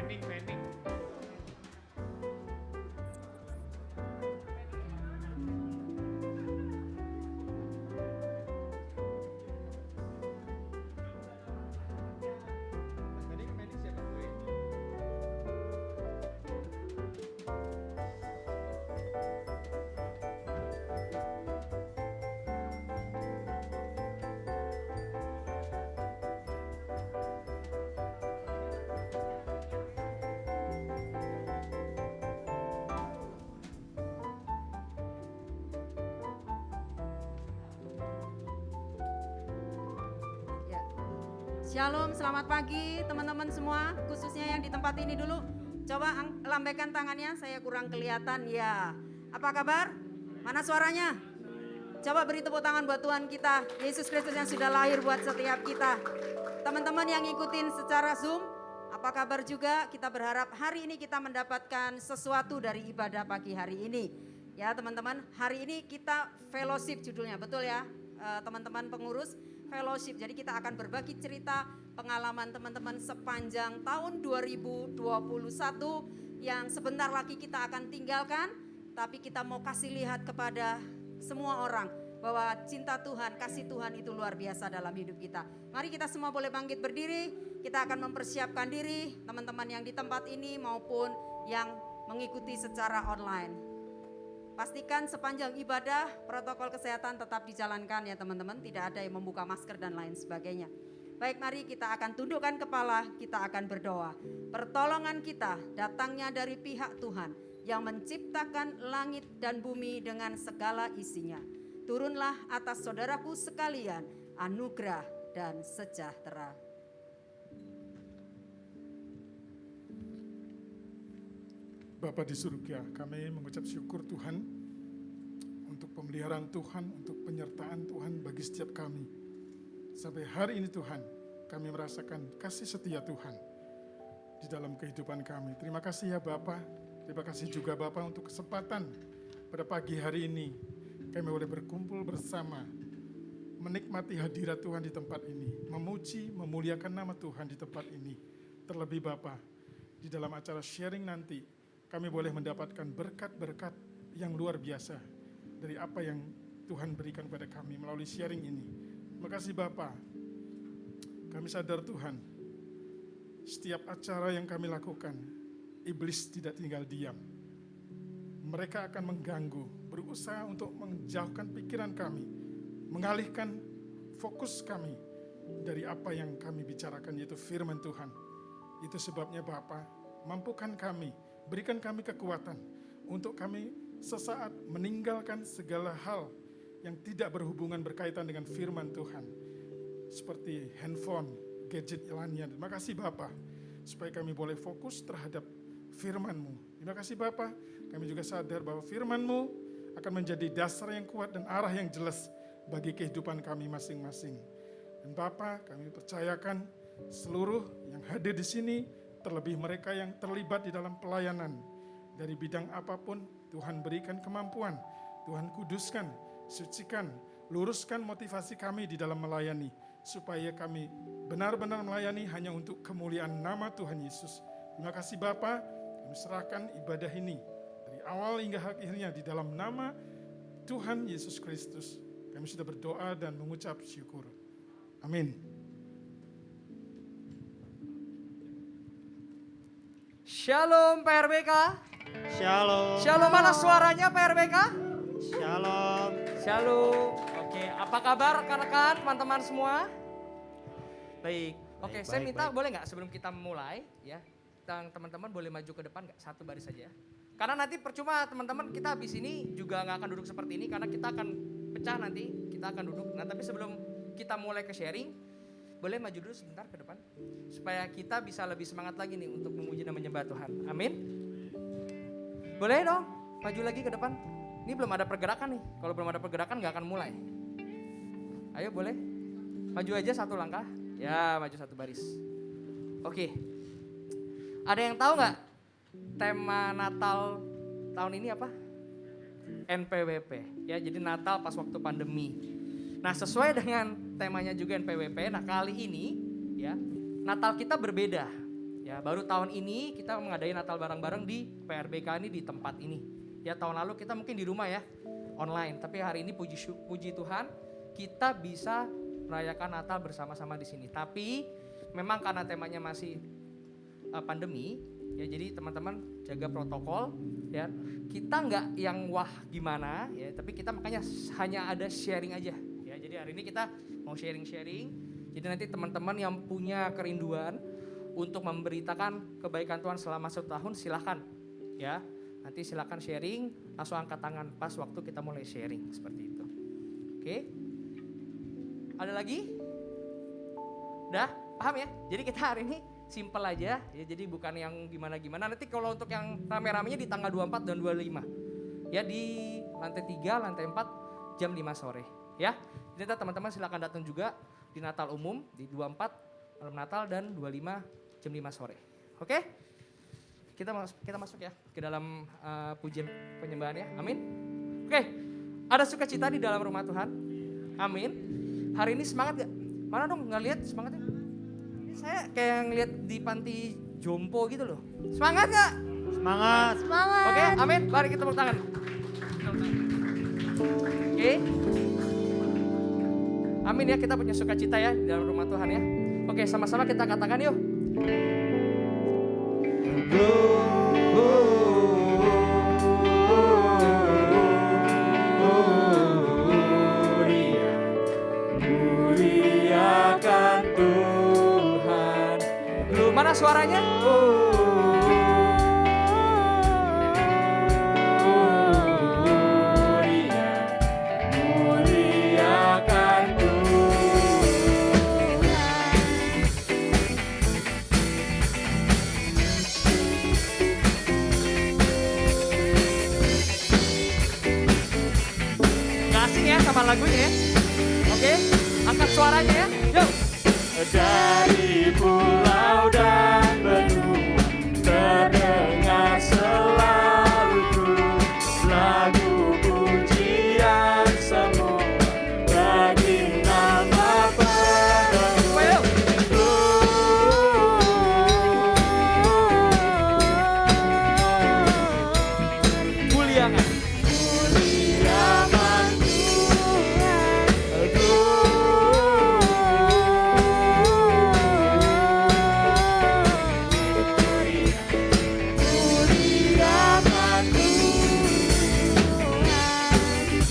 Pending. Pending siapa gue? Ya. Shalom, selamat pagi teman-teman semua, khususnya yang di tempat ini dulu. Coba lambaikan tangannya, saya kurang kelihatan ya. Apa kabar? Mana suaranya? Coba beri tepuk tangan buat Tuhan kita, Yesus Kristus yang sudah lahir buat setiap kita. Teman-teman yang ngikutin secara Zoom, apa kabar juga? Kita berharap hari ini kita mendapatkan sesuatu dari ibadah pagi hari ini. Ya teman-teman, hari ini kita fellowship judulnya, betul ya teman-teman pengurus? Fellowship, jadi kita akan berbagi cerita pengalaman teman-teman sepanjang tahun 2021 yang sebentar lagi kita akan tinggalkan, tapi kita mau kasih lihat kepada semua orang bahwa cinta Tuhan, kasih Tuhan itu luar biasa dalam hidup kita. Mari kita semua boleh bangkit berdiri, kita akan mempersiapkan diri, teman-teman yang di tempat ini maupun yang mengikuti secara online. Pastikan sepanjang ibadah protokol kesehatan tetap dijalankan ya teman-teman, tidak ada yang membuka masker dan lain sebagainya. Baik, mari kita akan tundukkan kepala, kita akan berdoa. Pertolongan kita datangnya dari pihak Tuhan yang menciptakan langit dan bumi dengan segala isinya. Turunlah atas saudaraku sekalian anugerah dan sejahtera. Bapa di surga, kami mengucap syukur Tuhan untuk pemeliharaan Tuhan, untuk penyertaan Tuhan bagi setiap kami. Sampai hari ini Tuhan, kami merasakan kasih setia Tuhan di dalam kehidupan kami. Terima kasih ya Bapa, terima kasih juga Bapa untuk kesempatan pada pagi hari ini. Kami boleh berkumpul bersama, menikmati hadirat Tuhan di tempat ini, memuji, memuliakan nama Tuhan di tempat ini. Terlebih Bapa, di dalam acara sharing nanti, kami boleh mendapatkan berkat-berkat yang luar biasa dari apa yang Tuhan berikan pada kami melalui sharing ini. Terima kasih Bapa. Kami sadar Tuhan, setiap acara yang kami lakukan, iblis tidak tinggal diam. Mereka akan mengganggu, berusaha untuk menjauhkan pikiran kami, mengalihkan fokus kami dari apa yang kami bicarakan, yaitu firman Tuhan. Itu sebabnya Bapa, mampukan kami, berikan kami kekuatan untuk kami sesaat meninggalkan segala hal yang tidak berhubungan berkaitan dengan firman Tuhan. Seperti handphone, gadget lainnya. Terima kasih Bapa, supaya kami boleh fokus terhadap firman-Mu. Terima kasih Bapa, kami juga sadar bahwa firman-Mu akan menjadi dasar yang kuat dan arah yang jelas bagi kehidupan kami masing-masing. Dan Bapa, kami percayakan seluruh yang hadir di sini, terlebih mereka yang terlibat di dalam pelayanan. Dari bidang apapun, Tuhan berikan kemampuan, Tuhan kuduskan, sucikan, luruskan motivasi kami di dalam melayani, supaya kami benar-benar melayani hanya untuk kemuliaan nama Tuhan Yesus. Terima kasih Bapa, kami serahkan ibadah ini dari awal hingga akhirnya di dalam nama Tuhan Yesus Kristus. Kami sudah berdoa dan mengucap syukur. Amin. Shalom PRBK. Shalom. Shalom, mana suaranya PRBK? Shalom. Shalom. Oke, apa kabar rekan-rekan, teman-teman semua? Baik. Oke, saya minta boleh nggak sebelum kita mulai ya, teman-teman boleh maju ke depan nggak, satu baris saja. Karena nanti percuma teman-teman kita habis ini juga nggak akan duduk seperti ini karena kita akan pecah nanti, kita akan duduk. Nah tapi sebelum kita mulai ke sharing, boleh maju dulu sebentar ke depan supaya kita bisa lebih semangat lagi nih untuk memuji dan menyembah Tuhan. Amin. Boleh dong, maju lagi ke depan. Ini belum ada pergerakan nih. Kalau belum ada pergerakan nggak akan mulai. Ayo boleh, maju aja satu langkah. Ya, maju satu baris. Oke. Ada yang tahu nggak tema Natal tahun ini apa? NPWP. Ya, jadi Natal pas waktu pandemi. Nah, sesuai dengan temanya juga NPWP. Nah, kali ini ya Natal kita berbeda. Ya, Ya, baru tahun ini kita mengadain Natal bareng-bareng di PRBK ini di tempat ini. Ya, tahun lalu kita mungkin di rumah ya, online. Tapi hari ini puji Tuhan kita bisa merayakan Natal bersama-sama di sini. Tapi memang karena temanya masih pandemi, ya jadi teman-teman jaga protokol. Ya, kita nggak yang wah gimana, ya. Tapi kita makanya hanya ada sharing aja. Ya, jadi hari ini kita mau sharing-sharing. Jadi nanti teman-teman yang punya kerinduan untuk memberitakan kebaikan Tuhan selama 1 tahun silahkan ya. Nanti silahkan sharing, langsung angkat tangan pas waktu kita mulai sharing seperti itu. Oke? Ada lagi? Udah? Paham ya? Jadi kita hari ini simple aja ya, jadi bukan yang gimana-gimana. Nanti kalau untuk yang rame-ramenya di tanggal 24 dan 25. Ya di lantai 3, lantai 4 jam 5 sore ya. Jadi teman-teman silahkan datang juga di Natal umum di 24 malam Natal dan 25 jam 5 sore. Oke? Kita masuk ya ke dalam pujian penyembahan ya. Amin. Oke. Ada sukacita di dalam rumah Tuhan. Amin. Hari ini semangat gak? Mana dong nggak lihat semangatnya? Saya kayak ngeliat di panti jompo gitu loh. Semangat gak? Semangat. Semangat. Oke, amin. Mari kita tepuk tangan. Oke. Amin ya, kita punya sukacita ya di dalam rumah Tuhan ya. Oke, sama-sama kita katakan yuk. Muliakan Tuhan. Mana suaranya? Sama lagunya ya. Oke, angkat suaranya ya. Yuk. Dari pulau dan benua terdengar selalu lagu pujian semua bagi nama penuh. Muliakan.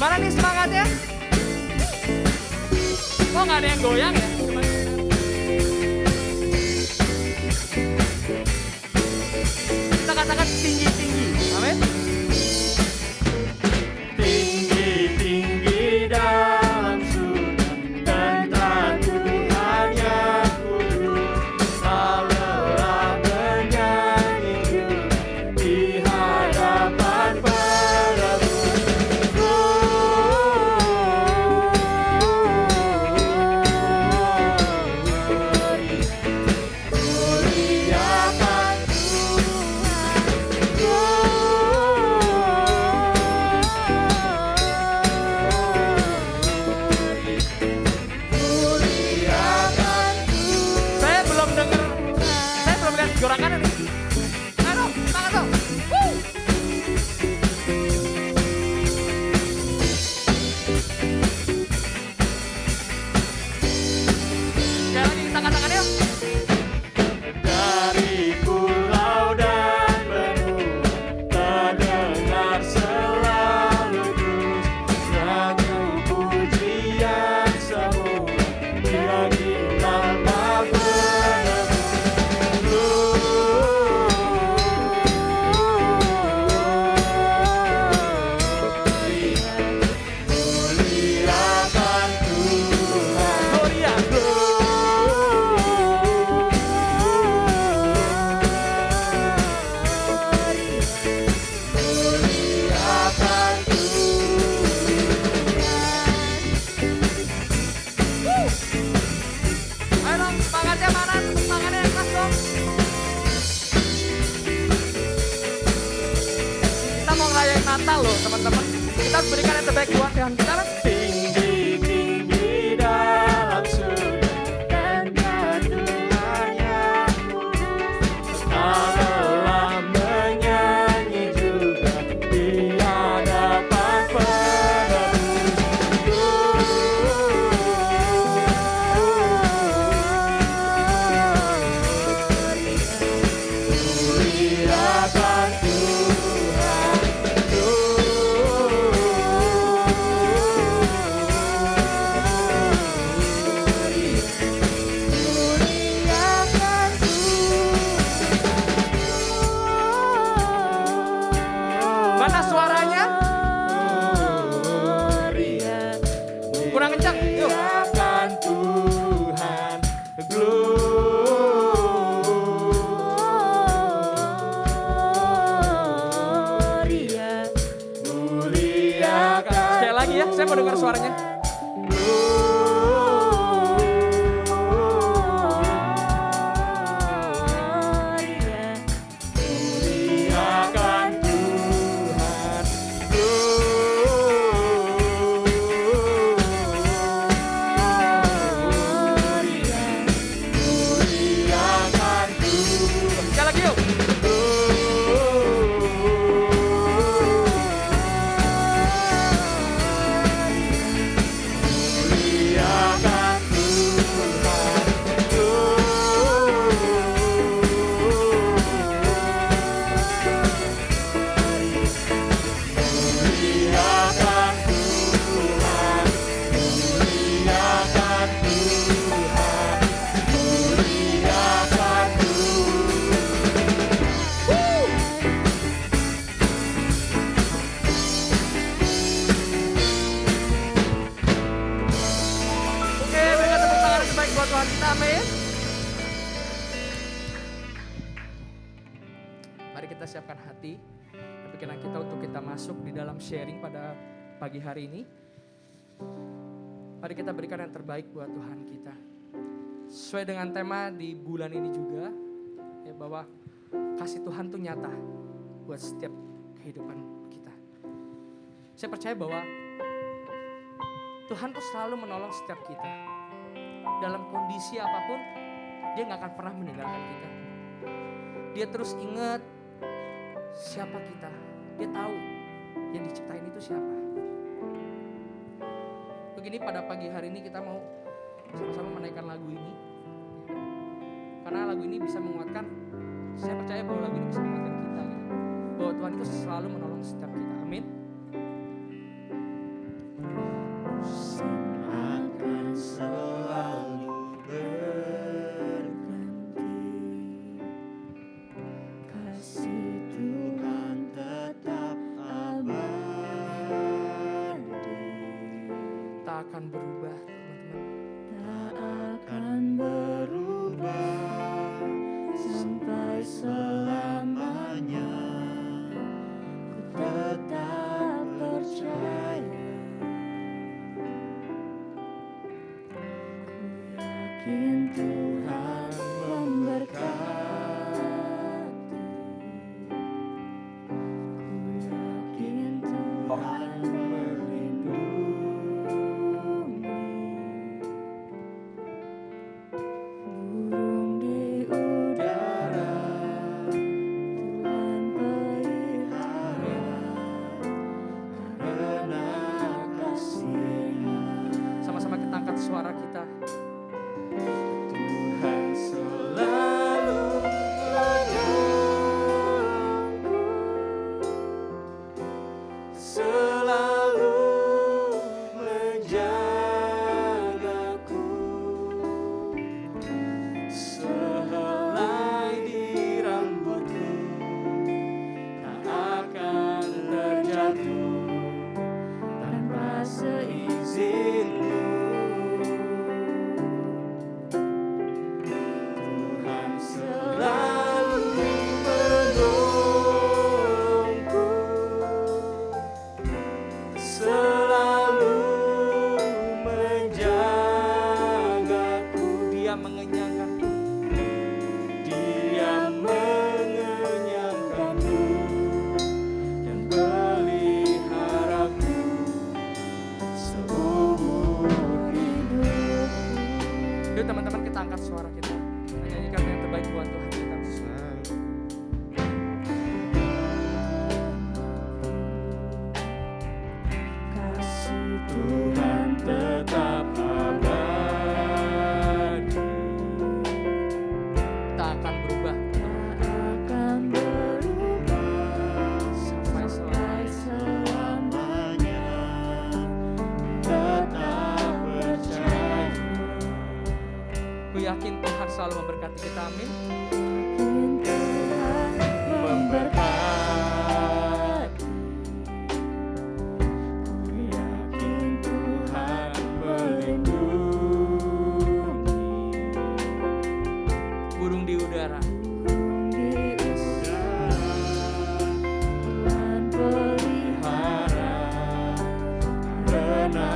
Mana nih semangatnya? Kok nggak ada yang goyang ya? Kita katakan tinggi-tinggi, amin. Tinggi-tinggi dalam surga, tentang Tuhan yang kudus, lelah bernyanyi di hadapan Bapa. Gorakan nih. Aduh, tangan tuh. Sekali lagi kita katakan yuk. Dari pulau dan benua terdengar selalu terus lagu pujian semua bagi nama Natal loh teman-teman. Kita harus berikan yang terbaik buat Tuhan kita kan. Tinggi-tinggi dalam surga dan Tuhan yang kudus, mau dengar suaranya. Sekali lagi yuk. Oke, berikan tepuk tangan yang terbaik buat Tuhan kita, amin. Mari kita siapkan hati, pikiran kita untuk kita masuk di dalam sharing pada pagi hari ini. Mari kita berikan yang terbaik buat Tuhan kita. Sesuai dengan tema di bulan ini juga, ya bahwa kasih Tuhan tuh nyata buat setiap kehidupan kita. Saya percaya bahwa Tuhan tuh selalu menolong setiap kita. Dalam kondisi apapun, dia gak akan pernah meninggalkan kita. Dia terus ingat siapa kita. Dia tahu yang diciptain itu siapa. Begini pada pagi hari ini kita mau sama-sama menaikkan lagu ini. Karena lagu ini bisa menguatkan, saya percaya bahwa lagu ini bisa menguatkan kita. Gitu. Bahwa Tuhan itu selalu menolong setiap kita. Amin. Akan selalu berganti, kasih Tuhan tetap abadi, Tak akan berubah, teman-teman. tak akan berubah sampai selamanya. Ku tetap percaya. Yakin Tuhan memberkati, ku yakin Tuhan melindungi, burung di udara Tuhan pelihara, karena kasih-Nya. Sama-sama kita angkat suara kita. Tuhan selalu menolongku, selalu menjagaku, sehelai di rambutku tak akan terjatuh tanpa seizin-Mu. Tuhan selalu menolongku, selalu menjagaku. Dia mengenyangkanku. Dia mengenyangkanku dan peliharaku seumur hidupku. Yuk teman-teman kita angkat suara kita. Nyanyikan yang terbaik buat Tuhan kita. Kasih Tuhan tetap abadi, Tak akan berubah akan berubah sampai sampai selamanya. Tetap percaya. Ku yakin Tuhan selalu memberkati kita, amin. Yakin Tuhan memberkati, ku yakin Tuhan melindungi, Burung di udara. burung di udara Tuhan pelihara, karena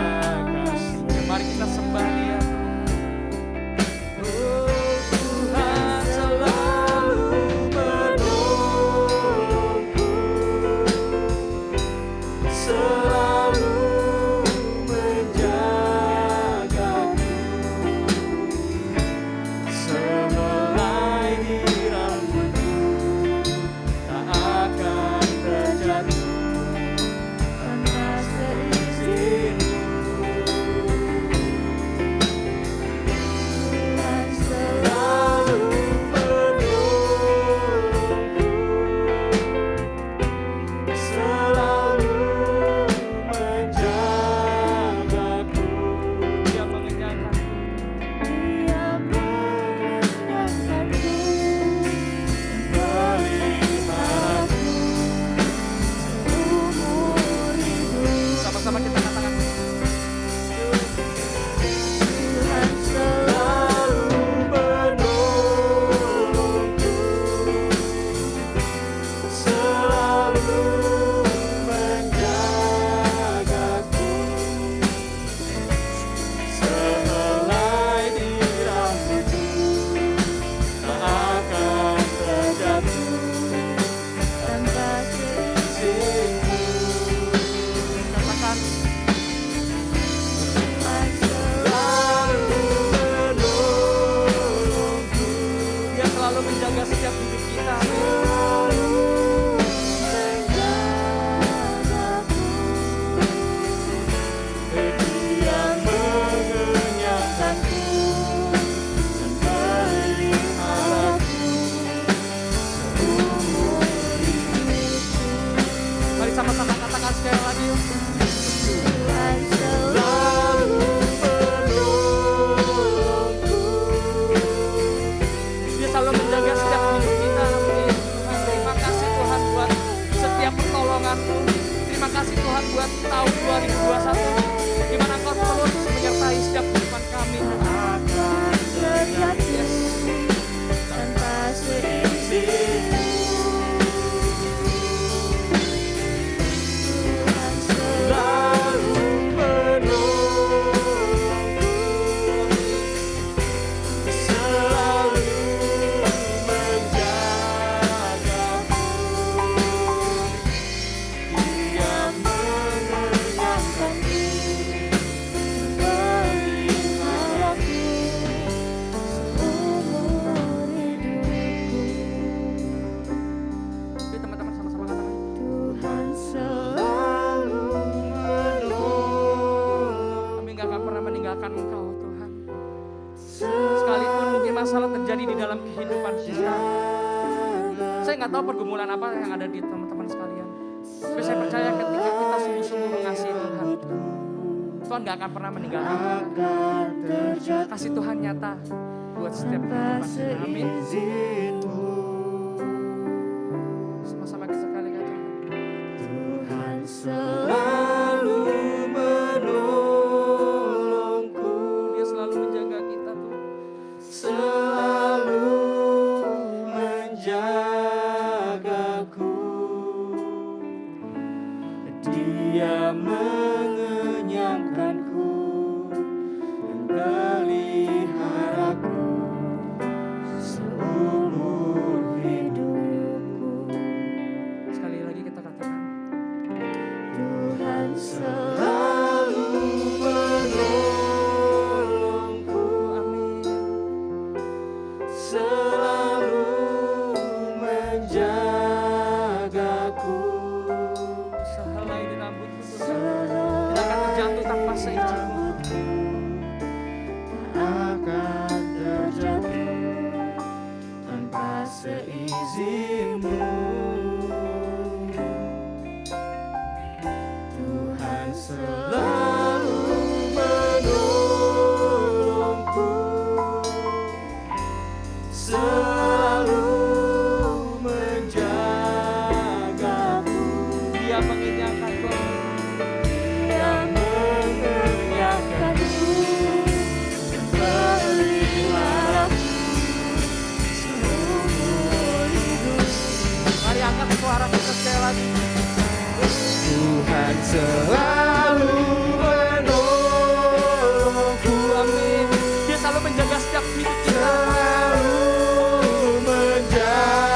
masalah terjadi di dalam kehidupan kita. Saya nggak tahu pergumulan apa yang ada di teman-teman sekalian. Tapi saya percaya ketika kita sungguh-sungguh mengasihi Tuhan, Tuhan gak akan pernah meninggalkan kita. Kasih Tuhan nyata buat setiap kehidupan kita. Amin. Sama-sama kita sekali kata Tuhan selalu menolongku. Dia selalu menjaga kita tuh. Selalu menjagaku. Dia mengenyangkanku dan peliharaku seumur hidupku. Sekali lagi kita katakan, Tuhan selalu menolongku. amin. Selalu menjagaku. Sehelai di rambutku Tuhan, tidak akan terjatuh tanpa seizinmu. Tak akan terjatuh tanpa seizinmu. Tuhan selalu menolongku. Selalu menjagaku. Dia mengenyangkanku. Dia mengenyangkanku dan peliharaku seumur hidup. Mari angkat suara kita sekali lagi. Tuhan selalu menolongku. Amin. Dia selalu menjaga setiap hidup kita. Selalu menjagaku.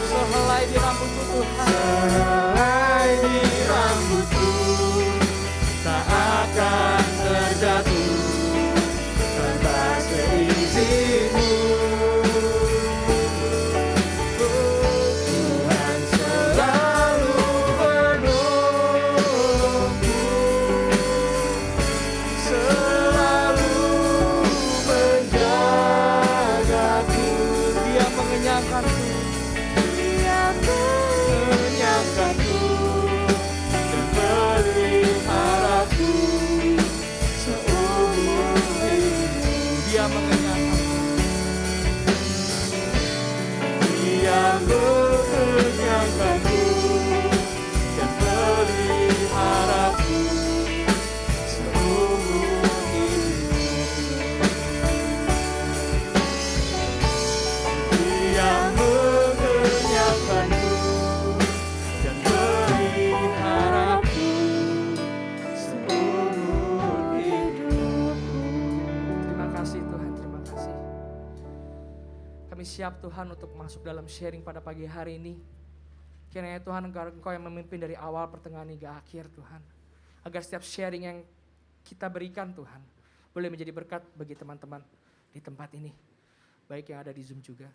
Sehelai di rambutku Tuhan. Sehelai di rambutku tak akan terjatuh tanpa seizinmu. Tuhan selalu menolongku. Selalu menjagaku. Dia mengenyangkanku. Dia mengenyangkanku dan peliharaku seumur hidup. Dia mengenyangkanku. Dia mengenyangkanku dan peliharaku seumur hidup. Dia mengenyangkanku dan peliharaku seumur hidupku. Terima kasih Tuhan, terima kasih. Kami siap Tuhan untuk masuk dalam sharing pada pagi hari ini. Kiranya Tuhan Engkau yang memimpin dari awal pertengahan hingga akhir Tuhan. Agar setiap sharing yang kita berikan Tuhan boleh menjadi berkat bagi teman-teman di tempat ini. Baik yang ada di Zoom juga.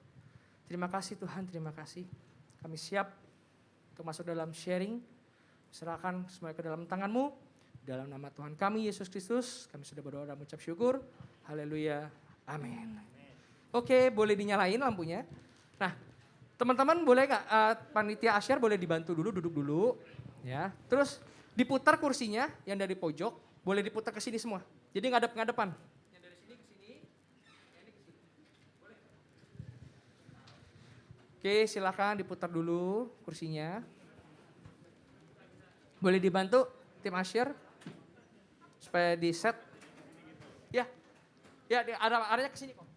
Terima kasih Tuhan, terima kasih. Kami siap untuk masuk dalam sharing. Serahkan semuanya ke dalam tangan-Mu. Dalam nama Tuhan kami Yesus Kristus, kami sudah berdoa dan mengucap syukur. Haleluya. Amin. Oke, boleh dinyalain lampunya. Nah, teman-teman boleh nggak panitia asyar boleh dibantu dulu, duduk dulu, ya. Terus diputar kursinya yang dari pojok, boleh diputar ke sini semua. Jadi ngadep-ngadepan. Yang dari sini ke sini, yang ini ke sini. Boleh. Oke, silakan diputar dulu kursinya. Boleh dibantu tim asyar supaya di set. Ya, ya ada arahnya ke sini kok.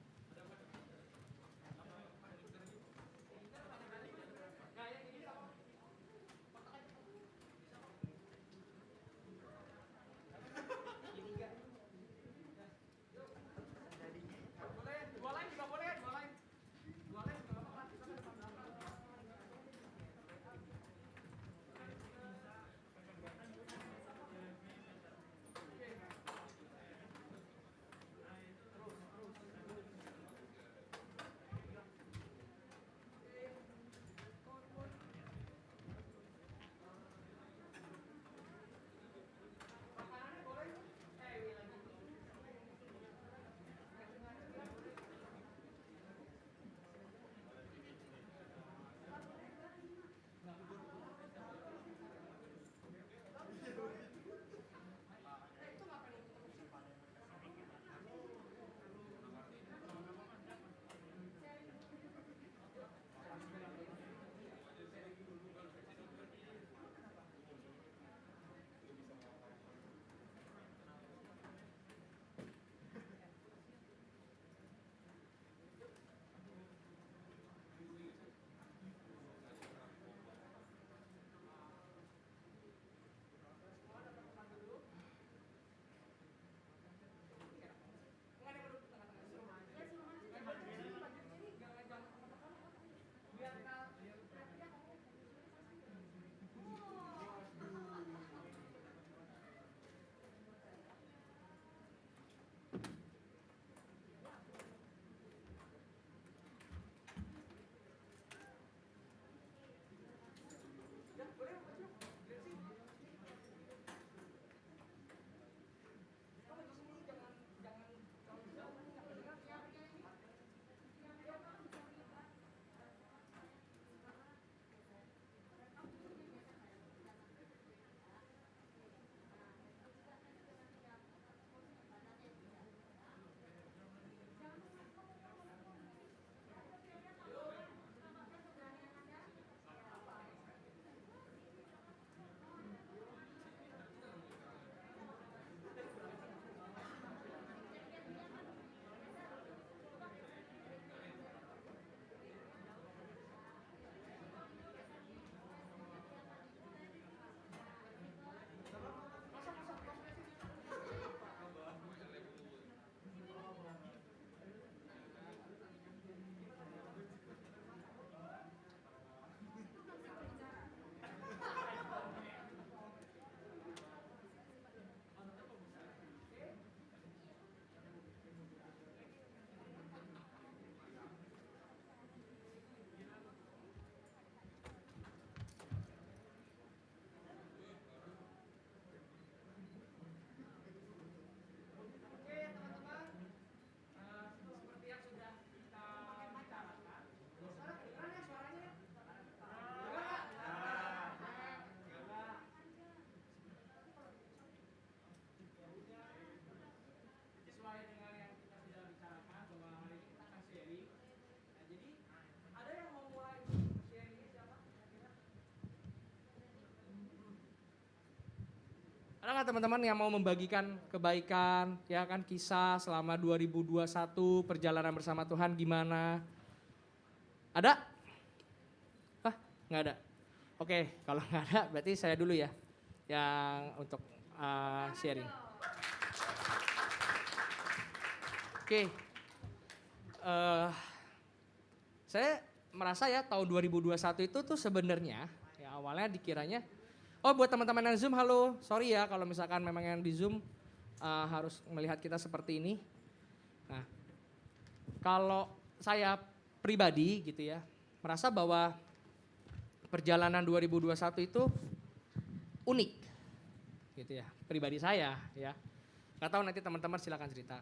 teman-teman yang mau membagikan kebaikan, ya kan kisah selama 2021 perjalanan bersama Tuhan gimana? Ada? Hah, nggak ada? Oke, kalau nggak ada berarti saya dulu ya yang untuk sharing. Oke, saya merasa ya tahun 2021 itu tuh sebenarnya ya awalnya dikiranya, oh buat teman-teman yang Zoom halo, sorry ya kalau misalkan memang yang di Zoom harus melihat kita seperti ini. Nah, kalau saya pribadi gitu ya, merasa bahwa perjalanan 2021 itu unik gitu ya, pribadi saya ya. Nggak tahu nanti teman-teman silakan cerita.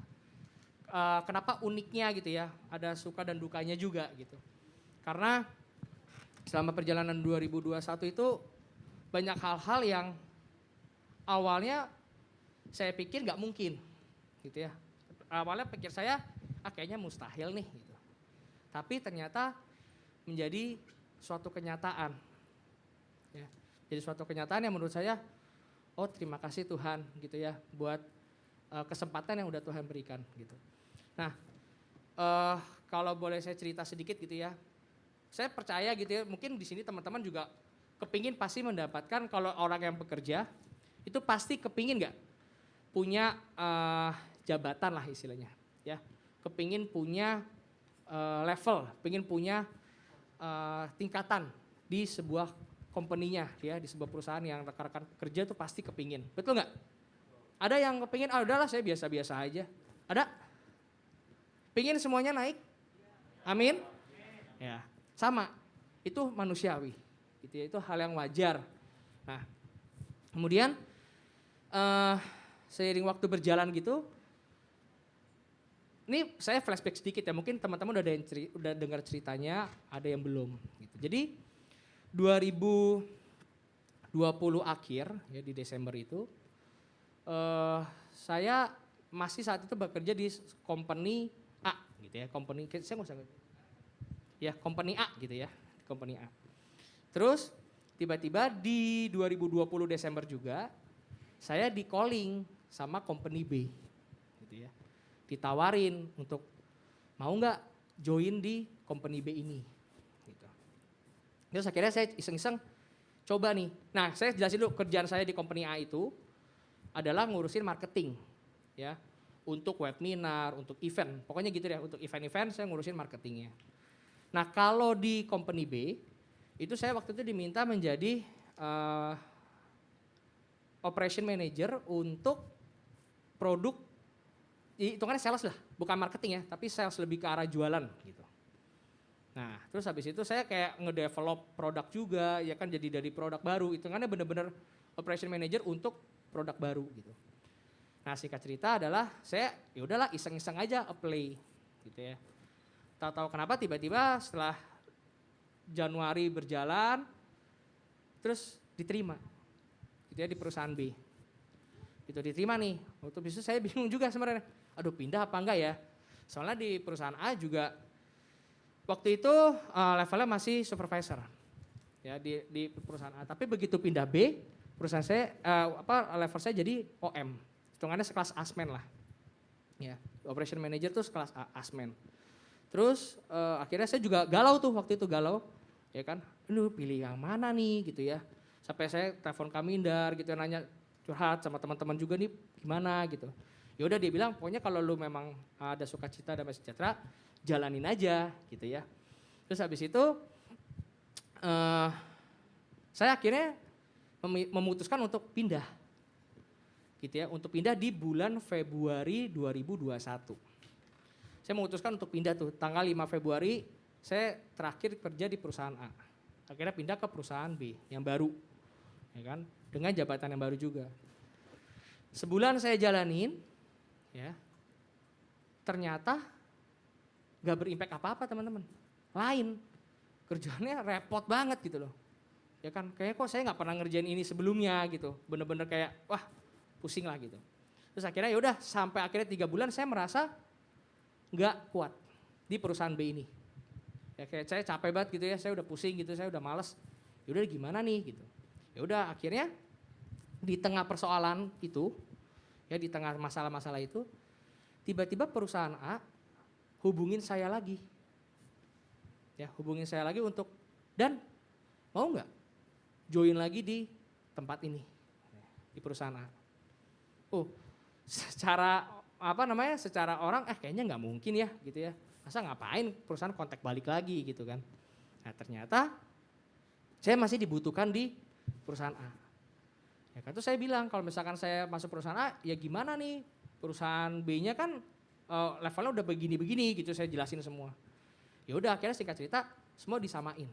Kenapa uniknya gitu ya, ada suka dan dukanya juga gitu. Karena selama perjalanan 2021 itu banyak hal-hal yang awalnya saya pikir nggak mungkin gitu ya. Awalnya pikir saya, kayaknya mustahil nih gitu. Tapi ternyata menjadi suatu kenyataan. Ya. Jadi suatu kenyataan yang menurut saya, oh terima kasih Tuhan gitu ya buat kesempatan yang udah Tuhan berikan gitu. Nah, kalau boleh saya cerita sedikit gitu ya. Saya percaya gitu ya, mungkin di sini teman-teman juga kepingin pasti mendapatkan kalau orang yang bekerja itu pasti kepingin nggak punya jabatan lah istilahnya, ya. Kepingin punya level, kepingin punya tingkatan di sebuah company-nya, ya, di sebuah perusahaan yang rekan-rekan kerja itu pasti kepingin, betul nggak? Ada yang kepingin, udahlah saya biasa-biasa aja. Ada? Pingin semuanya naik? Amin? Ya. Sama, itu manusiawi, gitu ya, itu hal yang wajar. Nah, kemudian seiring waktu berjalan gitu, ini saya flashback sedikit ya, mungkin teman-teman udah dengar ceritanya, ada yang belum. Gitu. Jadi 2020 akhir, ya di Desember itu, saya masih saat itu bekerja di company A, gitu ya, company, saya nggak usah ya, company A gitu ya, company A. Terus tiba-tiba di 2020 Desember juga saya di calling sama company B gitu ya. Ditawarin untuk mau nggak join di company B ini gitu. Terus akhirnya saya iseng-iseng coba nih. Nah, saya jelasin dulu kerjaan saya di company A itu adalah ngurusin marketing ya. Untuk webinar, untuk event, pokoknya gitu ya, untuk event-event saya ngurusin marketingnya. Nah, kalau di company B, itu saya waktu itu diminta menjadi operation manager untuk produk, hitungannya sales lah, bukan marketing ya, tapi sales lebih ke arah jualan gitu. Nah, terus habis itu saya kayak ngedevelop produk juga, ya kan jadi dari produk baru, hitungannya bener-bener operation manager untuk produk baru gitu. Nah, singkat cerita adalah saya ya udahlah iseng-iseng aja apply gitu ya. Tahu-tahu kenapa tiba-tiba setelah Januari berjalan terus diterima gitu ya di perusahaan B. Itu diterima nih. Waktu itu saya bingung juga sebenarnya. Aduh, pindah apa enggak ya? Soalnya di perusahaan A juga waktu itu levelnya masih supervisor. Ya di perusahaan A, tapi begitu pindah B, perusahaan saya level saya jadi OM. Hitungannya sekelas asmen lah. Ya, operation manager tuh sekelas asmen. Terus akhirnya saya juga galau tuh waktu itu galau, ya kan, lu pilih yang mana nih gitu ya. Sampai saya telepon Kamindar gitu nanya curhat sama teman-teman juga nih gimana gitu. Ya udah dia bilang pokoknya kalau lu memang ada sukacita dan sejahtera jalanin aja gitu ya. Terus habis itu saya akhirnya memutuskan untuk pindah gitu ya, untuk pindah di bulan Februari 2021. Saya memutuskan untuk pindah tuh, tanggal 5 Februari saya terakhir kerja di perusahaan A. Akhirnya pindah ke perusahaan B yang baru, ya kan, dengan jabatan yang baru juga. Sebulan saya jalanin, ya, ternyata gak berimpact apa-apa teman-teman. Lain, kerjaannya repot banget gitu loh. Ya kan, kayaknya kok saya gak pernah ngerjain ini sebelumnya gitu. Bener-bener kayak, wah pusing lah gitu. Terus akhirnya yaudah sampai akhirnya 3 bulan saya merasa nggak kuat di perusahaan B ini. Ya kayak saya capek banget gitu ya, saya udah pusing gitu, saya udah males. Yaudah gimana nih gitu. Ya udah akhirnya di tengah persoalan itu, ya di tengah masalah-masalah itu, tiba-tiba perusahaan A hubungin saya lagi. Ya, hubungin saya lagi untuk, dan mau nggak join lagi di tempat ini, di perusahaan A. Oh, secara secara orang kayaknya nggak mungkin ya gitu ya. Masa ngapain perusahaan kontak balik lagi gitu kan. Nah ternyata saya masih dibutuhkan di perusahaan A. Ya kan itu saya bilang kalau misalkan saya masuk perusahaan A ya gimana nih, perusahaan B-nya kan levelnya udah begini-begini gitu, saya jelasin semua. Ya udah akhirnya singkat cerita semua disamain.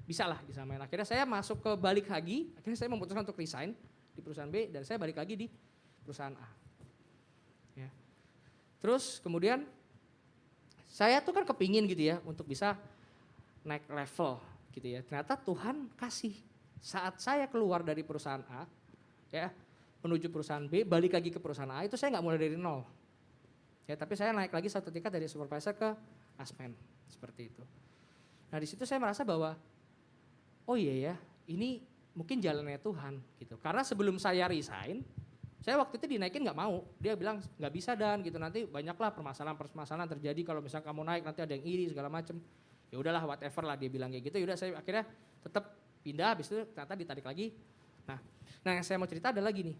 Bisa lah disamain. Akhirnya saya masuk ke balik lagi, akhirnya saya memutuskan untuk resign di perusahaan B dan saya balik lagi di perusahaan A. Ya. Terus kemudian saya tuh kan kepingin gitu ya untuk bisa naik level gitu ya. Ternyata Tuhan kasih saat saya keluar dari perusahaan A ya menuju perusahaan B, balik lagi ke perusahaan A itu saya nggak mulai dari nol. Ya, tapi saya naik lagi satu tingkat dari supervisor ke asmen seperti itu. Nah di situ saya merasa bahwa oh iya ya ini mungkin jalannya Tuhan gitu. Karena sebelum saya resign, saya waktu itu dinaikin nggak mau. Dia bilang nggak bisa dan gitu nanti banyaklah permasalahan terjadi kalau misalnya kamu naik nanti ada yang iri segala macem. Ya udahlah whatever lah dia bilang kayak gitu. Ya udah saya akhirnya tetap pindah, habis itu ternyata ditarik lagi. Nah yang saya mau cerita ada lagi nih.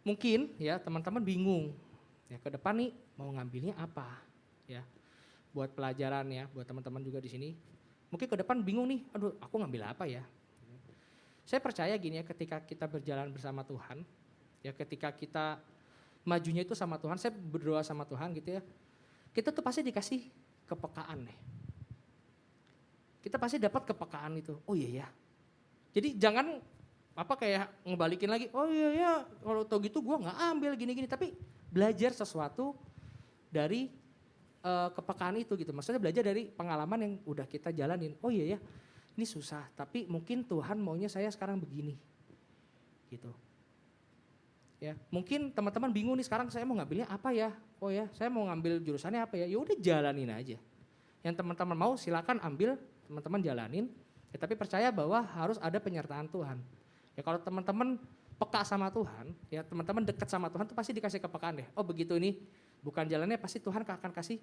Mungkin ya teman-teman bingung ya ke depan nih mau ngambilnya apa ya buat pelajaran ya buat teman-teman juga di sini. Mungkin ke depan bingung nih, aduh aku ngambil apa ya. Saya percaya gini ya ketika kita berjalan bersama Tuhan, ya ketika kita majunya itu sama Tuhan, saya berdoa sama Tuhan gitu ya, kita tuh pasti dikasih kepekaan deh. Kita pasti dapat kepekaan itu, oh iya ya. Jadi jangan kayak ngebalikin lagi, oh iya ya kalau tau gitu gue gak ambil gini-gini, tapi belajar sesuatu dari kepekaan itu gitu. Maksudnya belajar dari pengalaman yang udah kita jalanin, oh iya ya. Ini susah, tapi mungkin Tuhan maunya saya sekarang begini, gitu. Ya, mungkin teman-teman bingung nih sekarang saya mau ngambilnya apa ya? Oh ya, saya mau ngambil jurusannya apa ya? Ya udah jalanin aja. Yang teman-teman mau silakan ambil, teman-teman jalanin. Ya, tapi percaya bahwa harus ada penyertaan Tuhan. Ya kalau teman-teman peka sama Tuhan, ya teman-teman dekat sama Tuhan tuh pasti dikasih kepekaan deh. Oh begitu ini bukan jalannya, pasti Tuhan akan kasih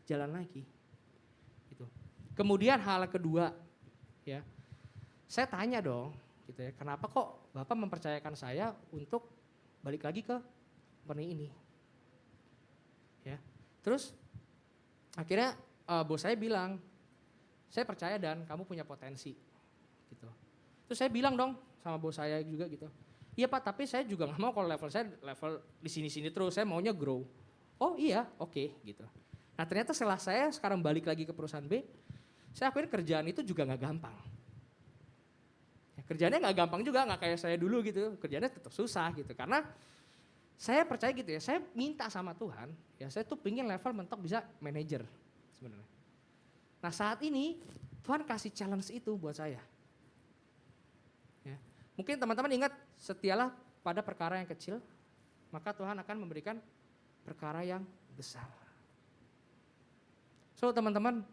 jalan lagi. Gitu. Kemudian hal kedua. Ya, saya tanya dong, gitu ya, kenapa kok Bapak mempercayakan saya untuk balik lagi ke company ini? Ya, terus akhirnya bos saya bilang, saya percaya dan kamu punya potensi, gitu. Terus saya bilang dong sama bos saya juga gitu, iya Pak, tapi saya juga nggak mau kalau level saya level di sini-sini terus, saya maunya grow. Oh iya, oke, gitu. Nah ternyata setelah saya sekarang balik lagi ke perusahaan B, saya akuin kerjaan itu juga gak gampang. Ya, kerjaannya gak gampang juga, gak kayak saya dulu gitu. Kerjaannya tetap susah gitu. Karena saya percaya gitu ya, saya minta sama Tuhan, ya saya tuh pingin level mentok bisa manajer sebenarnya. Nah saat ini Tuhan kasih challenge itu buat saya. Ya, mungkin teman-teman ingat, setialah pada perkara yang kecil, maka Tuhan akan memberikan perkara yang besar. So teman-teman,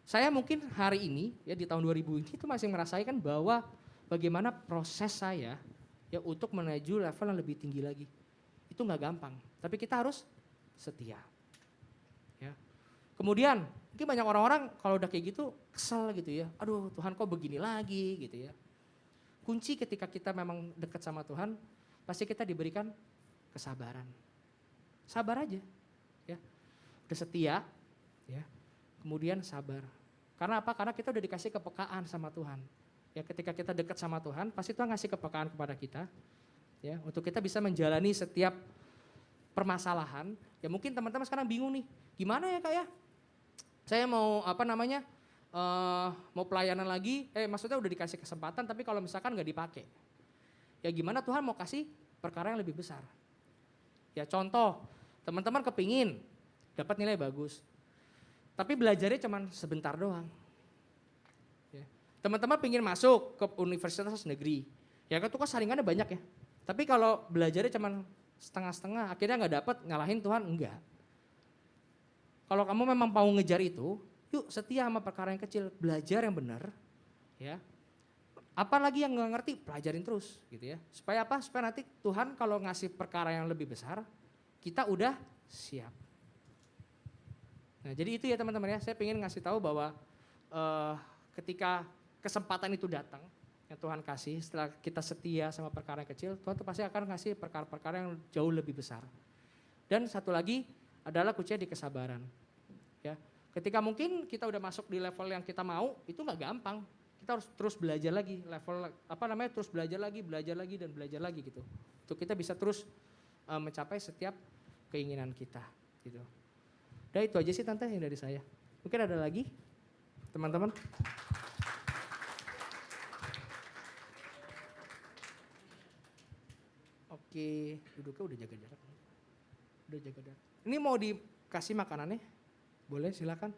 saya mungkin hari ini ya di tahun 2000 ini itu masih merasakan bahwa bagaimana proses saya ya untuk menuju level yang lebih tinggi lagi. Itu nggak gampang, tapi kita harus setia. Ya. Kemudian mungkin banyak orang-orang kalau udah kayak gitu kesel gitu ya. Aduh Tuhan kok begini lagi gitu ya. Kunci ketika kita memang dekat sama Tuhan, pasti kita diberikan kesabaran. Sabar aja ya. Udah setia ya. Kemudian sabar. Karena apa? Karena kita udah dikasih kepekaan sama Tuhan. Ya ketika kita dekat sama Tuhan, pasti Tuhan ngasih kepekaan kepada kita. Ya, untuk kita bisa menjalani setiap permasalahan. Ya mungkin teman-teman sekarang bingung nih, gimana ya Kak ya? Saya mau mau pelayanan lagi, maksudnya udah dikasih kesempatan tapi kalau misalkan nggak dipakai. Ya gimana Tuhan mau kasih perkara yang lebih besar. Ya contoh, teman-teman kepingin dapat nilai bagus. Tapi belajarnya cuma sebentar doang. Ya. Teman-teman pengen masuk ke universitas negeri. Ya kan itu kan saringannya banyak ya. Tapi kalau belajarnya cuma setengah-setengah, akhirnya nggak dapat, ngalahin Tuhan, enggak. Kalau kamu memang mau ngejar itu, yuk setia sama perkara yang kecil. Belajar yang benar. Ya. Apalagi yang nggak ngerti, pelajarin terus gitu ya. Supaya apa? Supaya nanti Tuhan kalau ngasih perkara yang lebih besar, kita udah siap. Nah jadi itu ya teman-teman ya, saya pengen ngasih tahu bahwa ketika kesempatan itu datang, yang Tuhan kasih setelah kita setia sama perkara yang kecil, Tuhan tuh pasti akan ngasih perkara-perkara yang jauh lebih besar. Dan satu lagi adalah kuncinya di kesabaran. Ya, ketika mungkin kita udah masuk di level yang kita mau, itu nggak gampang. Kita harus terus belajar lagi, terus belajar lagi dan belajar lagi gitu. Untuk kita bisa terus mencapai setiap keinginan kita gitu. Udah itu aja sih Tante yang dari saya. Mungkin ada lagi teman-teman? Oke, duduknya udah jaga jarak. Udah jaga jarak. Ini mau dikasih makanannya? Boleh silakan.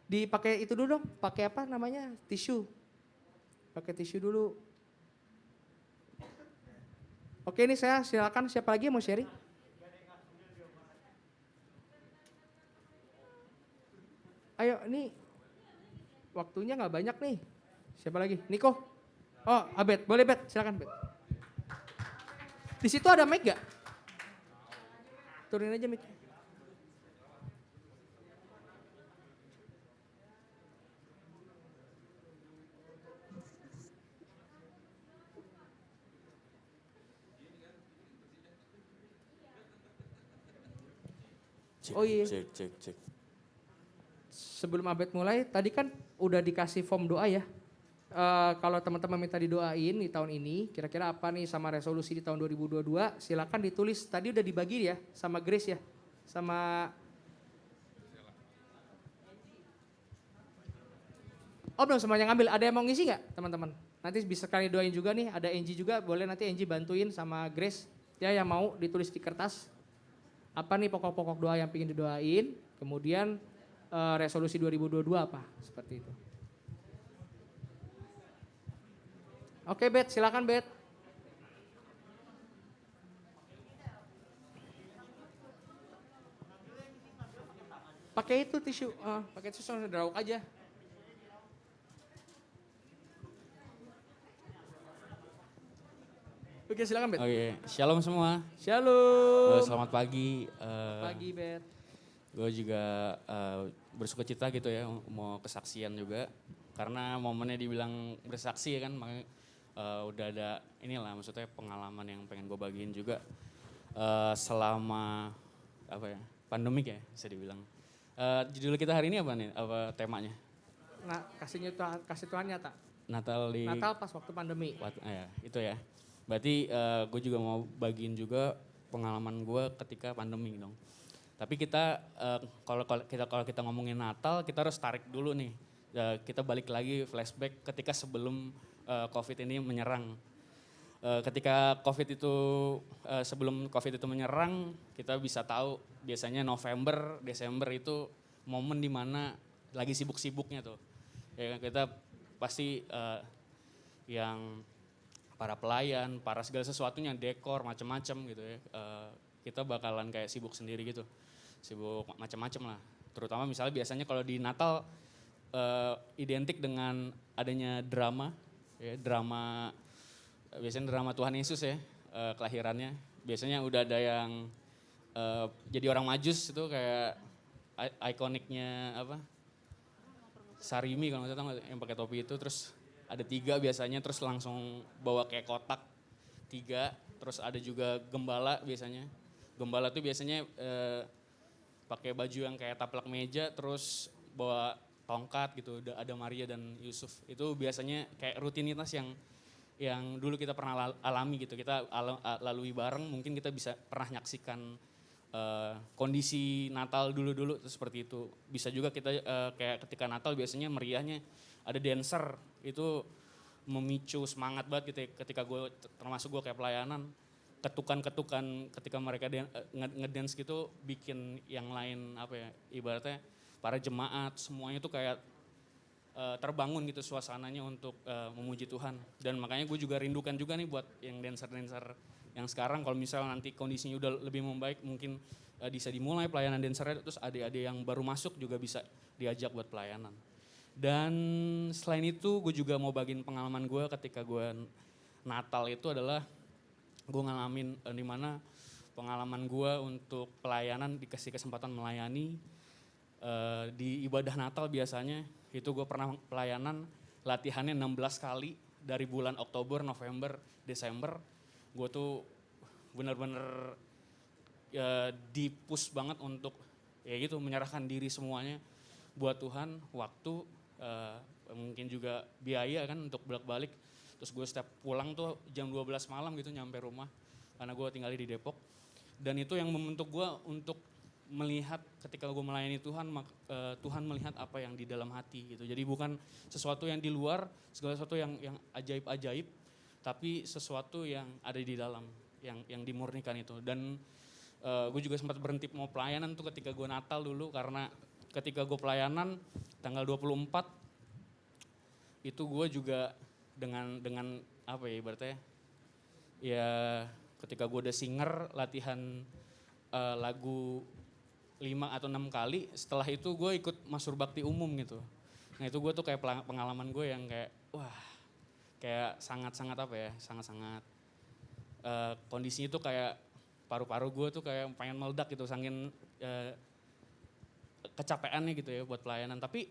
Dipakai itu dulu dong, pakai apa namanya? Tisu. Pakai tisu dulu. Oke, ini saya silakan, siapa lagi yang mau sharing? Ayo, ini waktunya nggak banyak nih. Siapa lagi? Niko? Oh, Abed, boleh Bet, silakan Bet. Di situ ada mic gak? Turunin aja mic. Oh iya. Cek. Sebelum Abed mulai, tadi kan udah dikasih form doa ya. Kalau teman-teman minta didoain di tahun ini, kira-kira apa nih sama resolusi di tahun 2022, silakan ditulis. Tadi udah dibagi ya sama Grace ya, sama Oh belum semuanya ngambil, ada yang mau ngisi nggak teman-teman? Nanti bisa kalian doain juga nih, ada Angie juga, boleh nanti Angie bantuin sama Grace. Ya yang mau ditulis di kertas. Apa nih pokok-pokok doa yang pengen didoain, kemudian resolusi 2022 apa, seperti itu. Oke Bet, silakan Bet. Pakai itu tisu, pakai tisu drauk aja. Oke silakan Bet. Oke, shalom semua. Shalom. Selamat pagi. Pagi Bet. Gue juga bersuka cita gitu ya, mau kesaksian juga. Karena momennya dibilang bersaksi ya kan, makanya udah ada inilah maksudnya pengalaman yang pengen gue bagiin juga. Selama apa ya, pandemik ya bisa dibilang. Judul kita hari ini apa nih, apa temanya? Nah, kasih Tuhan nyata. Natal pas waktu pandemi. Ya, itu ya. Berarti gue juga mau bagiin juga pengalaman gue ketika pandemi dong. Tapi kita kalau kita ngomongin Natal, kita harus tarik dulu nih. Kita balik lagi flashback ketika sebelum COVID ini menyerang. Ketika sebelum COVID itu menyerang, kita bisa tahu biasanya November, Desember itu momen dimana lagi sibuk-sibuknya tuh. Ya, kita pasti yang para pelayan, para segala sesuatunya, dekor, macam-macam gitu ya. Kita bakalan kayak sibuk sendiri gitu, sibuk macam-macam lah. Terutama misalnya biasanya kalau di Natal identik dengan adanya drama, ya, biasanya drama Tuhan Yesus ya, kelahirannya. Biasanya udah ada yang jadi orang Majus itu kayak ikoniknya apa? Sarimi kalau nggak salah yang pakai topi itu, terus ada 3 biasanya, terus langsung bawa kayak kotak 3, terus ada juga gembala biasanya. Gembala tuh biasanya pakai baju yang kayak taplak meja, terus bawa tongkat gitu, ada Maria dan Yusuf. Itu biasanya kayak rutinitas yang dulu kita pernah alami gitu, kita lalui bareng, mungkin kita bisa pernah nyaksikan kondisi Natal dulu-dulu seperti itu. Bisa juga kita kayak ketika Natal biasanya meriahnya ada dancer, itu memicu semangat banget gitu ya. Ketika termasuk gue kayak pelayanan, ketukan-ketukan ketika mereka ngedance gitu bikin yang lain apa ya, ibaratnya para jemaat semuanya tuh kayak terbangun gitu suasananya untuk memuji Tuhan. Dan makanya gue juga rindukan juga nih buat yang dancer-dancer yang sekarang, kalau misalnya nanti kondisinya udah lebih membaik, mungkin bisa dimulai pelayanan dancernya, terus adik-adik yang baru masuk juga bisa diajak buat pelayanan. Dan selain itu gue juga mau bagiin pengalaman gue ketika gue Natal itu adalah gue ngalamin dimana pengalaman gue untuk pelayanan, dikasih kesempatan melayani di ibadah Natal biasanya itu gue pernah pelayanan latihannya 16 kali dari bulan Oktober, November, Desember. Gue tuh bener-bener di-push banget untuk ya gitu menyerahkan diri semuanya buat Tuhan, waktu, mungkin juga biaya kan untuk bolak-balik. Terus gue setiap pulang tuh jam 12 malam gitu nyampe rumah karena gue tinggal di Depok. Dan itu yang membentuk gue untuk melihat ketika gue melayani Tuhan, Tuhan melihat apa yang di dalam hati gitu. Jadi bukan sesuatu yang di luar, segala sesuatu yang ajaib-ajaib, tapi sesuatu yang ada di dalam, yang dimurnikan itu. Dan gue juga sempat berhenti mau pelayanan tuh ketika gue Natal dulu karena ketika gue pelayanan tanggal 24 itu gue juga dengan apa ya ibaratnya ya ketika gue udah singer latihan lagu 5 atau 6 kali, setelah itu gue ikut Masur Bakti umum gitu. Nah itu gue tuh kayak pengalaman gue yang kayak wah kayak sangat-sangat apa ya, sangat-sangat kondisinya tuh kayak paru-paru gue tuh kayak pengen meledak gitu saking kecapeannya gitu ya buat pelayanan. Tapi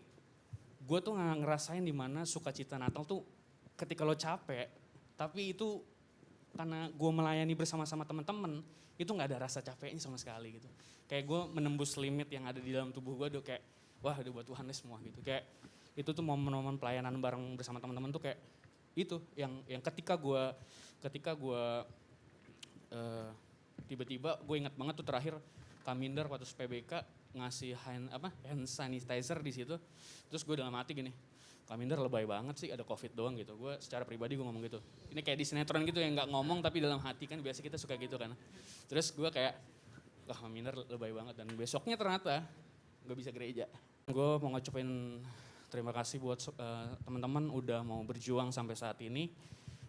gue tuh ngerasain dimana sukacita Natal tuh ketika lo capek, tapi itu karena gue melayani bersama-sama teman-teman, itu nggak ada rasa capeknya sama sekali gitu. Kayak gue menembus limit yang ada di dalam tubuh gue, udah kayak wah udah buat Tuhan deh semua gitu. Kayak itu tuh momen-momen pelayanan bareng bersama teman-teman tuh kayak itu yang ketika gue tiba-tiba gue ingat banget tuh terakhir Kaminder waktu PBK ngasih hand sanitizer di situ. Terus gue dalam hati gini, Kaminder lebay banget sih ada COVID doang gitu. Gue secara pribadi gue ngomong gitu. Ini kayak di sinetron gitu yang nggak ngomong tapi dalam hati kan biasa kita suka gitu kan. Terus gue kayak, wah Kaminder lebay banget. Dan besoknya ternyata gue bisa gereja. Gue mau ngucapin terima kasih buat teman-teman udah mau berjuang sampai saat ini.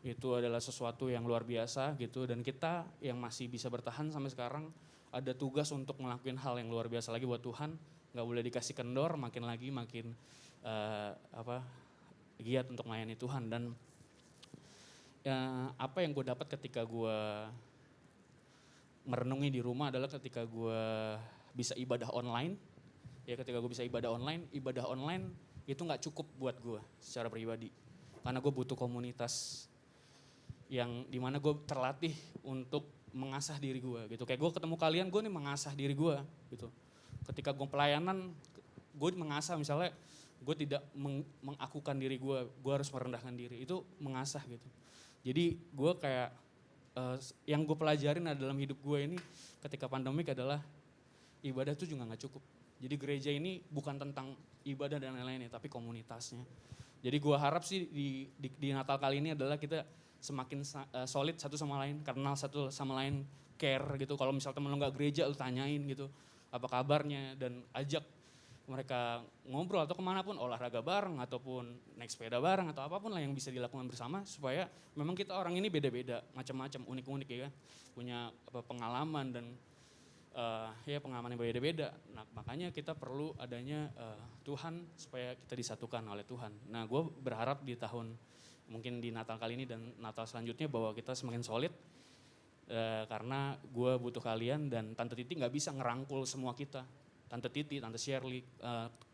Itu adalah sesuatu yang luar biasa gitu. Dan kita yang masih bisa bertahan sampai sekarang ada tugas untuk ngelakuin hal yang luar biasa lagi buat Tuhan. Gak boleh dikasih kendor, makin giat untuk melayani Tuhan. Dan apa yang gue dapat ketika gue merenungi di rumah adalah ketika gue bisa ibadah online. Ya ketika gue bisa ibadah online itu gak cukup buat gue secara pribadi. Karena gue butuh komunitas yang dimana gue terlatih untuk mengasah diri gue gitu. Kayak gue ketemu kalian, gue nih mengasah diri gue gitu. Ketika gue pelayanan, gue mengasah misalnya gue tidak mengakukan diri gue harus merendahkan diri, itu mengasah gitu. Jadi gue kayak yang gue pelajarin dalam hidup gue ini ketika pandemik adalah ibadah itu juga gak cukup. Jadi gereja ini bukan tentang ibadah dan lain-lainnya, tapi komunitasnya. Jadi gue harap sih di Natal kali ini adalah kita semakin solid satu sama lain, kenal satu sama lain, care gitu. Kalau misal temen lo gak gereja, lo tanyain gitu apa kabarnya dan ajak mereka ngobrol atau kemanapun, olahraga bareng ataupun naik sepeda bareng atau apapun lah yang bisa dilakukan bersama supaya memang kita orang ini beda-beda, macam-macam, unik-unik ya kan, punya pengalaman dan pengalaman yang beda-beda. Nah makanya kita perlu adanya Tuhan supaya kita disatukan oleh Tuhan. Nah gue berharap di tahun mungkin di Natal kali ini dan Natal selanjutnya bahwa kita semakin solid karena gue butuh kalian dan Tante Titi gak bisa ngerangkul semua kita. Tante Titi, Tante Shirley,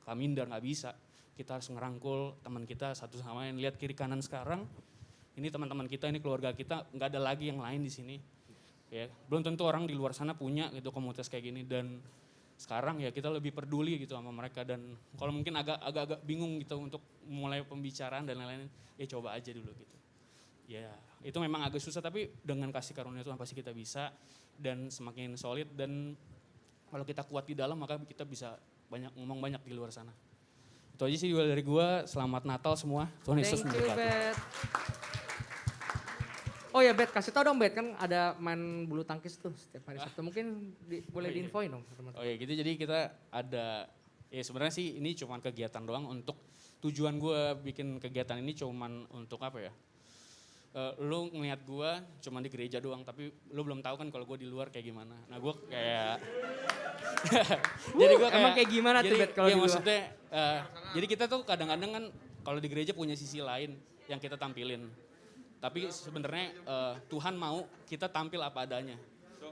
Kaminder gak bisa. Kita harus ngerangkul teman kita satu sama lain. Lihat kiri kanan sekarang, ini teman-teman kita, ini keluarga kita, gak ada lagi yang lain di sini. Ya, belum tentu orang di luar sana punya gitu komunitas kayak gini dan sekarang ya kita lebih peduli gitu sama mereka dan kalau mungkin agak bingung gitu untuk mulai pembicaraan dan lain-lain, ya coba aja dulu gitu. Ya itu memang agak susah tapi dengan kasih karunia Tuhan pasti kita bisa dan semakin solid dan kalau kita kuat di dalam maka kita bisa ngomong banyak di luar sana. Itu aja sih dari gua, selamat Natal semua, Tuhan Yesus memberkati. Oh ya Bet, kasih tau dong Bet, kan ada main bulu tangkis tuh setiap hari Sabtu. Mungkin boleh diinfoin dong teman-teman. Oh ya gitu, jadi kita ada, ya sebenarnya sih ini cuma kegiatan doang untuk, tujuan gue bikin kegiatan ini cuman untuk apa ya. Lu ngeliat gue cuma di gereja doang, tapi lu belum tahu kan kalau gue di luar kayak gimana. Nah gue kayak, jadi gue kayak, emang kayak gimana tuh Bet kalau ya di luar? Maksudnya Jadi kita tuh kadang-kadang kan kalau di gereja punya sisi lain yang kita tampilin. Tapi sebenarnya Tuhan mau kita tampil apa adanya.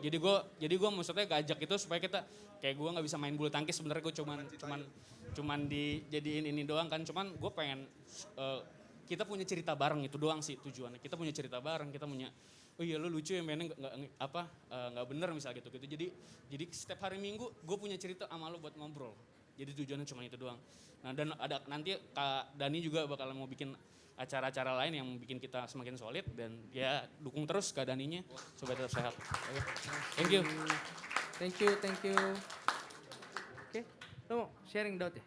Jadi gue maksudnya ngajak itu supaya kita kayak gue nggak bisa main bulu tangkis, sebenarnya gue cuman dijadiin ini doang kan. Cuman gue pengen kita punya cerita bareng, itu doang sih tujuannya. Kita punya cerita bareng, kita punya oh iya lu lucu ya mainnya nggak bener misalnya gitu. Jadi setiap hari Minggu gue punya cerita sama lu buat ngobrol. Jadi tujuannya cuma itu doang. Nah dan ada nanti Kak Dani juga bakalan mau bikin acara-acara lain yang bikin kita semakin solid dan ya dukung terus Kak Daninya supaya tetap sehat. Oke. Thank you. Thank you. Oke, lo mau sharing Daud ya?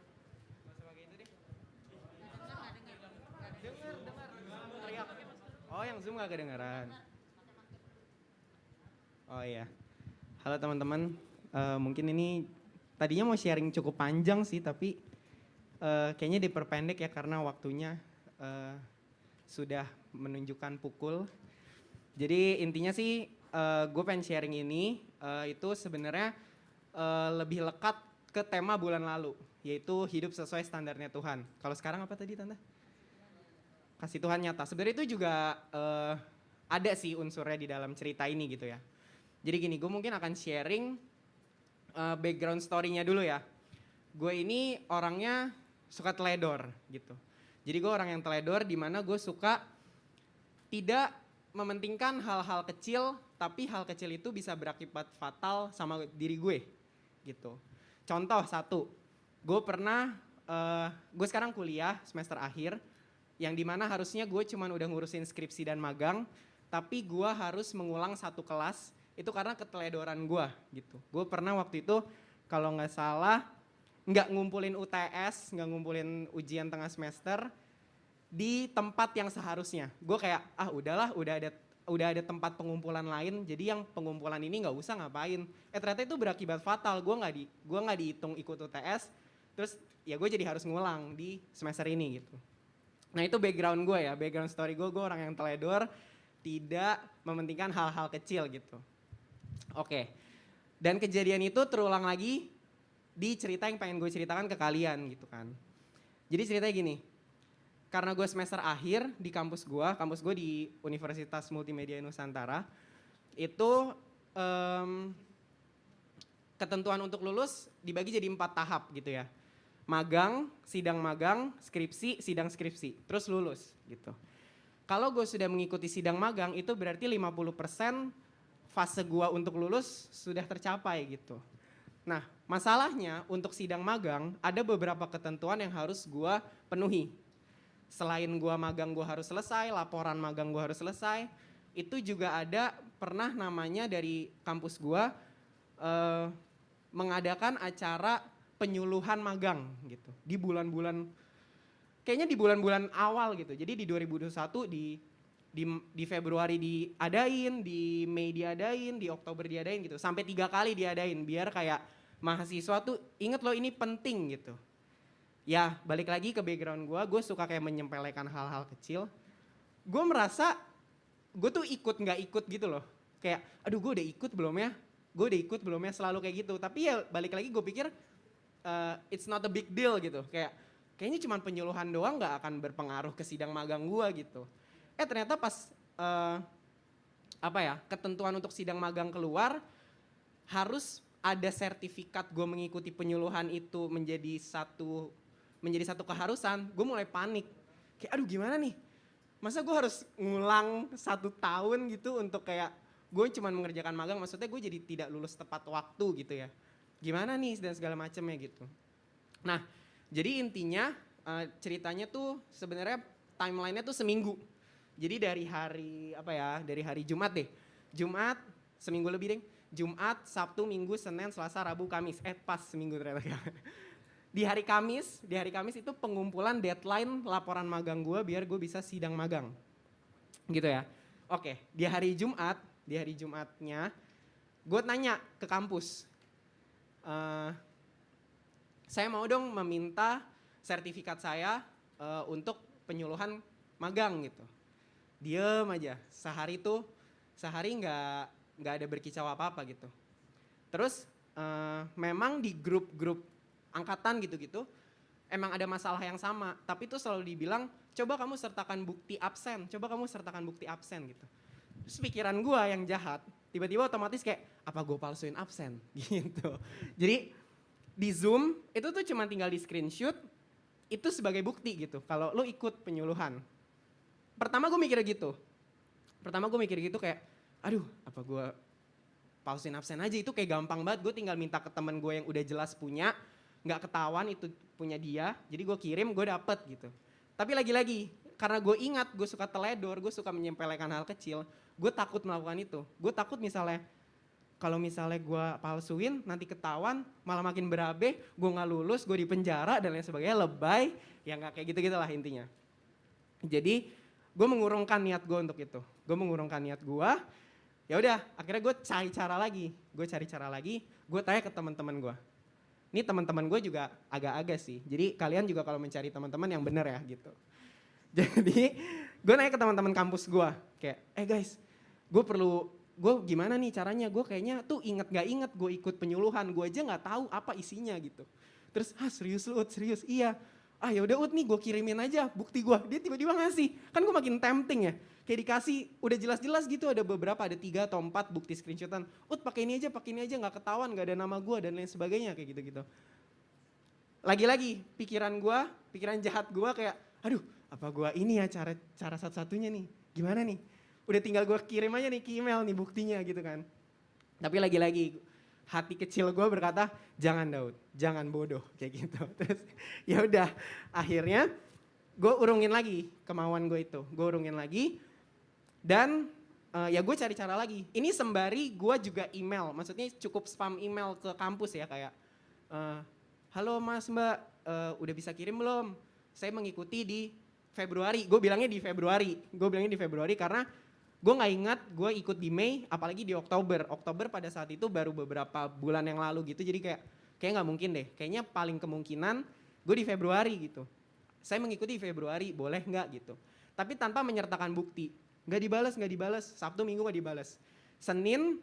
Oh, yang Zoom gak kedengeran. Oh iya. Halo teman-teman. Mungkin ini tadinya mau sharing cukup panjang sih, tapi kayaknya diperpendek ya karena waktunya sudah menunjukkan pukul. Jadi intinya sih gue pengen sharing ini itu sebenarnya lebih lekat ke tema bulan lalu, yaitu hidup sesuai standarnya Tuhan. Kalau sekarang apa tadi Tante? Kasih Tuhan nyata. Sebenarnya itu juga ada sih unsurnya di dalam cerita ini gitu ya. Jadi gini, gue mungkin akan sharing background story-nya dulu ya. Gue ini orangnya suka teledor gitu. Jadi gue orang yang teledor di mana gue suka tidak mementingkan hal-hal kecil, tapi hal kecil itu bisa berakibat fatal sama diri gue gitu. Contoh satu, gue pernah, gue sekarang kuliah semester akhir, yang dimana harusnya gue cuman udah ngurusin skripsi dan magang, tapi gue harus mengulang satu kelas, itu karena keteledoran gue gitu. Gue pernah waktu itu kalau nggak salah nggak ngumpulin UTS, nggak ngumpulin ujian tengah semester di tempat yang seharusnya. Gue kayak udahlah, udah ada tempat pengumpulan lain, jadi yang pengumpulan ini nggak usah ngapain. Ternyata itu berakibat fatal. Gue nggak dihitung ikut UTS, terus ya gue jadi harus ngulang di semester ini gitu. Nah itu background gue ya, background story gue orang yang teledor, tidak mementingkan hal-hal kecil gitu. Oke, dan kejadian itu terulang lagi di cerita yang pengen gue ceritakan ke kalian gitu kan. Jadi ceritanya gini, karena gue semester akhir di kampus gue di Universitas Multimedia Nusantara, itu ketentuan untuk lulus dibagi jadi 4 tahap gitu ya. Magang, skripsi, sidang skripsi, terus lulus gitu. Kalau gue sudah mengikuti sidang magang itu berarti 50% fase gue untuk lulus sudah tercapai gitu. Nah masalahnya untuk sidang magang ada beberapa ketentuan yang harus gue penuhi. Selain gue magang gue harus selesai, laporan magang gue harus selesai, itu juga ada pernah namanya dari kampus gue mengadakan acara penyuluhan magang gitu di bulan-bulan, kayaknya di bulan-bulan awal gitu. Jadi di 2021 di Februari diadain, di Mei diadain, di Oktober diadain gitu, sampai 3 kali diadain biar kayak mahasiswa tuh inget loh ini penting gitu. Ya balik lagi ke background gue suka kayak menyempelekan hal-hal kecil. Gue merasa gue tuh ikut nggak ikut gitu loh, kayak aduh gue udah ikut belum ya, selalu kayak gitu. Tapi ya balik lagi gue pikir it's not a big deal gitu, kayaknya cuma penyuluhan doang nggak akan berpengaruh ke sidang magang gue gitu. Ternyata pas ketentuan untuk sidang magang keluar, harus ada sertifikat gue mengikuti penyuluhan itu menjadi satu keharusan. Gue mulai panik, kayak aduh gimana nih, masa gue harus ngulang 1 tahun gitu untuk kayak gue cuma mengerjakan magang, maksudnya gue jadi tidak lulus tepat waktu gitu ya. Gimana nih dan segala macamnya gitu. Nah jadi intinya ceritanya tuh sebenarnya timelinenya tuh seminggu. Jadi dari hari Jumat deh. Jumat seminggu lebih deh. Jumat, Sabtu, Minggu, Senin, Selasa, Rabu, Kamis. Pas seminggu ternyata. Di hari Kamis itu pengumpulan deadline laporan magang gue biar gue bisa sidang magang. Gitu ya. Oke, di hari Jumatnya gue tanya ke kampus. Saya mau dong meminta sertifikat saya untuk penyuluhan magang gitu. Diem aja, sehari nggak ada berkicau apa-apa gitu. Terus memang di grup-grup angkatan gitu-gitu emang ada masalah yang sama, tapi itu selalu dibilang, coba kamu sertakan bukti absen, coba kamu sertakan bukti absen gitu. Terus pikiran gue yang jahat, tiba-tiba otomatis kayak, apa gue palsuin absen gitu. Jadi di Zoom itu tuh cuma tinggal di screenshot, itu sebagai bukti gitu, kalau lo ikut penyuluhan. Pertama gue mikir gitu kayak, aduh apa gue palsuin absen aja, itu kayak gampang banget, gue tinggal minta ke temen gue yang udah jelas punya, nggak ketahuan itu punya dia, jadi gue kirim, gue dapet gitu. Tapi lagi-lagi, karena gue ingat, gue suka teledor, gue suka menyepelekan hal kecil, gue takut melakukan itu. Gue takut misalnya, kalau misalnya gue palsuin, nanti ketahuan, malah makin berabe, gue nggak lulus, gue di penjara dan lain sebagainya, lebay, ya nggak kayak gitu-gitu lah intinya. Jadi, gue mengurungkan niat gue untuk itu. Gue mengurungkan niat gue, ya udah, akhirnya gue cari cara lagi, gue tanya ke teman-teman gue. Ini teman-teman gue juga agak-agak sih. Jadi kalian juga kalau mencari teman-teman yang benar ya gitu. Jadi gue nanya ke teman-teman kampus gue, kayak, guys, gue gimana nih caranya? Gue kayaknya tuh gak inget gue ikut penyuluhan, gue aja nggak tahu apa isinya gitu. Terus, serius lu Ut? Serius? Iya. Ya udah Ut nih gue kirimin aja bukti gue. Dia tiba-tiba ngasih, kan gue makin tempting ya. Kayak dikasih, udah jelas-jelas gitu ada 3 atau 4 bukti screenshotan. Ut pakai ini aja nggak ketahuan, nggak ada nama gue dan lain sebagainya kayak gitu-gitu. Lagi-lagi pikiran jahat gue kayak, aduh apa gue ini ya cara satu-satunya nih, gimana nih? Udah tinggal gue kirim aja nih ke email nih buktinya gitu kan. Tapi lagi-lagi hati kecil gue berkata, jangan Daud, jangan bodoh kayak gitu. Terus ya udah akhirnya gue urungin lagi kemauan gue itu, dan ya gue cari cara lagi. Ini sembari gue juga email, maksudnya cukup spam email ke kampus ya kayak, halo Mas Mbak, udah bisa kirim belum? Saya mengikuti di Februari, gue bilangnya di Februari karena gue gak ingat gue ikut di Mei, apalagi di Oktober pada saat itu baru beberapa bulan yang lalu gitu, jadi kayak gak mungkin deh, kayaknya paling kemungkinan gue di Februari gitu. Saya mengikuti di Februari, boleh gak gitu. Tapi tanpa menyertakan bukti. Gak dibalas, Sabtu Minggu gak dibalas. Senin,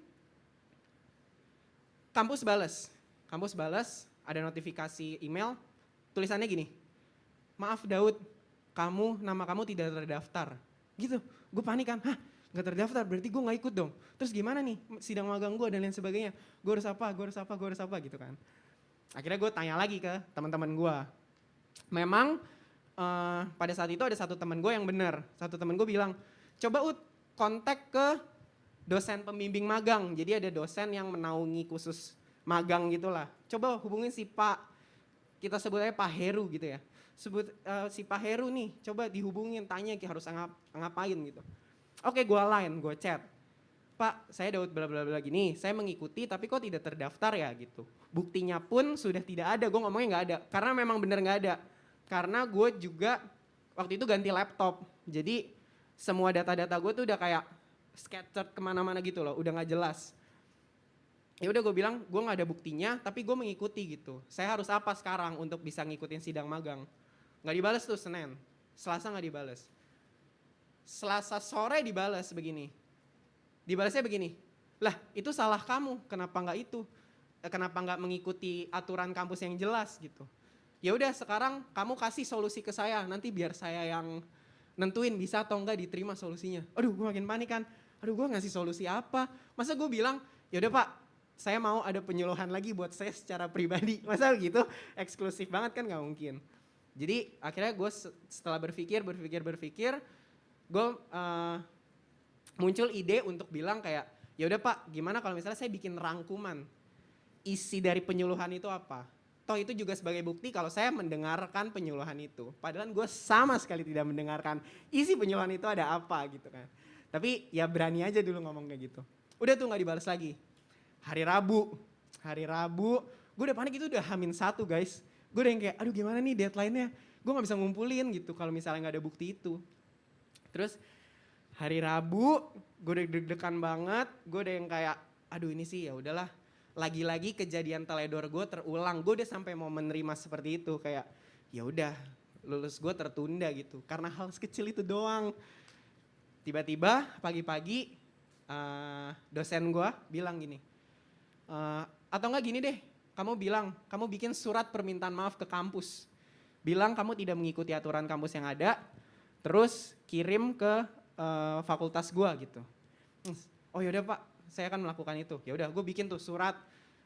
kampus balas, ada notifikasi email, tulisannya gini, maaf Daud, nama kamu tidak terdaftar. Gitu, gue panik kan, gak terdaftar berarti gue gak ikut dong. Terus gimana nih sidang magang gue dan lain sebagainya. Gue harus apa gitu kan. Akhirnya gue tanya lagi ke teman-teman gue. Memang pada saat itu ada satu teman gue yang benar. Satu teman gue bilang, coba Ut kontak ke dosen pembimbing magang. Jadi ada dosen yang menaungi khusus magang gitulah. Coba hubungin si Pak, kita sebut aja Pak Heru gitu ya. Si Pak Heru nih, coba dihubungin, tanya harus ngapain gitu. Oke, gue chat. Pak, saya Daud bla bla bla gini, saya mengikuti tapi kok tidak terdaftar ya gitu. Buktinya pun sudah tidak ada, gue ngomongnya nggak ada. Karena memang bener nggak ada. Karena gue juga waktu itu ganti laptop, jadi semua data-data gue tuh udah kayak scattered kemana-mana gitu loh, udah nggak jelas. Ya udah gue bilang, gue nggak ada buktinya, tapi gue mengikuti gitu. Saya harus apa sekarang untuk bisa ngikutin sidang magang? Nggak dibales tuh Senin, Selasa nggak dibales. Selasa sore dibales begini. Dibalasnya begini, lah itu salah kamu, kenapa nggak mengikuti aturan kampus yang jelas gitu. Ya udah sekarang kamu kasih solusi ke saya, nanti biar saya yang nentuin bisa atau enggak diterima solusinya. Aduh gue makin panik kan, gue ngasih solusi apa? Masa gue bilang, ya udah Pak, saya mau ada penyuluhan lagi buat saya secara pribadi. Masa gitu eksklusif banget kan nggak mungkin. Jadi akhirnya gue setelah berpikir, gue muncul ide untuk bilang kayak, ya udah Pak, gimana kalau misalnya saya bikin rangkuman isi dari penyuluhan itu apa? Toh itu juga sebagai bukti kalau saya mendengarkan penyuluhan itu. Padahal gue sama sekali tidak mendengarkan isi penyuluhan itu ada apa gitu kan. Tapi ya berani aja dulu ngomong kayak gitu. Udah tuh gak dibalas lagi. Hari Rabu, gue udah panik, itu udah H-1 guys. Gue udah yang kayak, aduh gimana nih deadline-nya. Gue gak bisa ngumpulin gitu kalau misalnya gak ada bukti itu. Terus hari Rabu, gue udah deg-degan banget. Gue udah yang kayak, aduh ini sih ya udahlah. Lagi-lagi kejadian teledor gue terulang. Gue udah sampai mau menerima seperti itu, kayak ya udah lulus gue tertunda gitu karena hal sekecil itu doang. Tiba-tiba pagi-pagi dosen gue bilang gini, atau enggak gini deh, kamu bikin surat permintaan maaf ke kampus. bilang kamu tidak mengikuti aturan kampus yang ada, terus kirim ke fakultas gua gitu. Oh yaudah Pak, saya akan melakukan itu. Ya udah, gue bikin tuh surat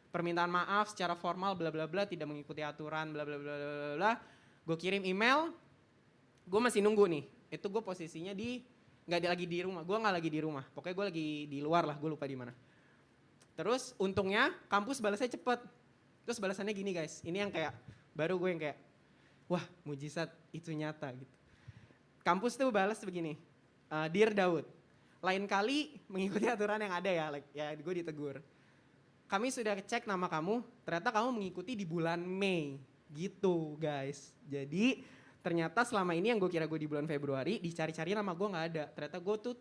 permintaan maaf secara formal, bla bla bla, tidak mengikuti aturan, bla bla bla bla bla. Gue kirim email, gue masih nunggu nih. Itu gue posisinya lagi di rumah. Gue nggak lagi di rumah. Pokoknya gue lagi di luar lah. Gue lupa di mana. Terus untungnya kampus balasnya cepet. Terus balasannya gini guys. Ini yang kayak baru gue yang kayak, wah mujizat itu nyata gitu. Kampus tuh balas begini, Dear Daud, lain kali mengikuti aturan yang ada ya, ya gue ditegur. Kami sudah cek nama kamu, ternyata kamu mengikuti di bulan Mei, gitu guys. Jadi ternyata selama ini yang gue kira gue di bulan Februari, dicari-cari nama gue nggak ada. Ternyata gue tuh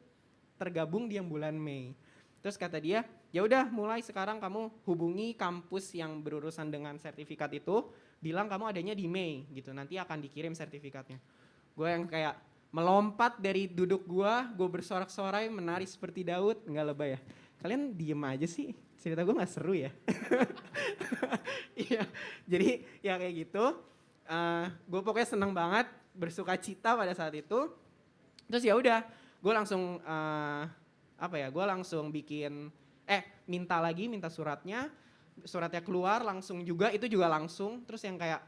tergabung di yang bulan Mei. Terus kata dia, ya udah mulai sekarang kamu hubungi kampus yang berurusan dengan sertifikat itu, bilang kamu adanya di Mei gitu, nanti akan dikirim sertifikatnya. Gue yang kayak melompat dari duduk gue bersorak-sorai menari seperti Daud, nggak lebay ya. Kalian diem aja sih, cerita gue nggak seru ya. Iya, jadi ya kayak gitu. Gue pokoknya seneng banget, bersuka cita pada saat itu. Terus ya udah, gue langsung gue langsung bikin, minta suratnya keluar langsung juga, itu juga langsung. Terus yang kayak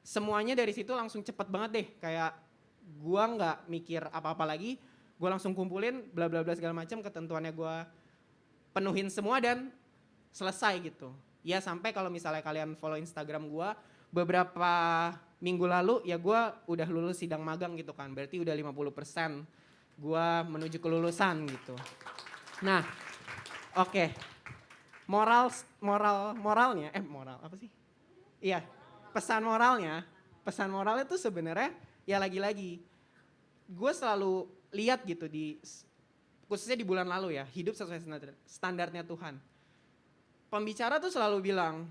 semuanya dari situ langsung cepet banget deh, kayak gue nggak mikir apa-apa lagi, gue langsung kumpulin bla bla bla segala macam, ketentuannya gue penuhin semua dan selesai gitu. Ya sampai kalau misalnya kalian follow Instagram gue, beberapa minggu lalu ya gue udah lulus sidang magang gitu kan, berarti udah 50% gue menuju kelulusan gitu. Nah, oke. Moralnya apa sih? Iya, pesan moralnya tuh sebenarnya ya lagi-lagi gue selalu lihat gitu khususnya di bulan lalu ya, hidup sesuai standarnya Tuhan. Pembicara tuh selalu bilang,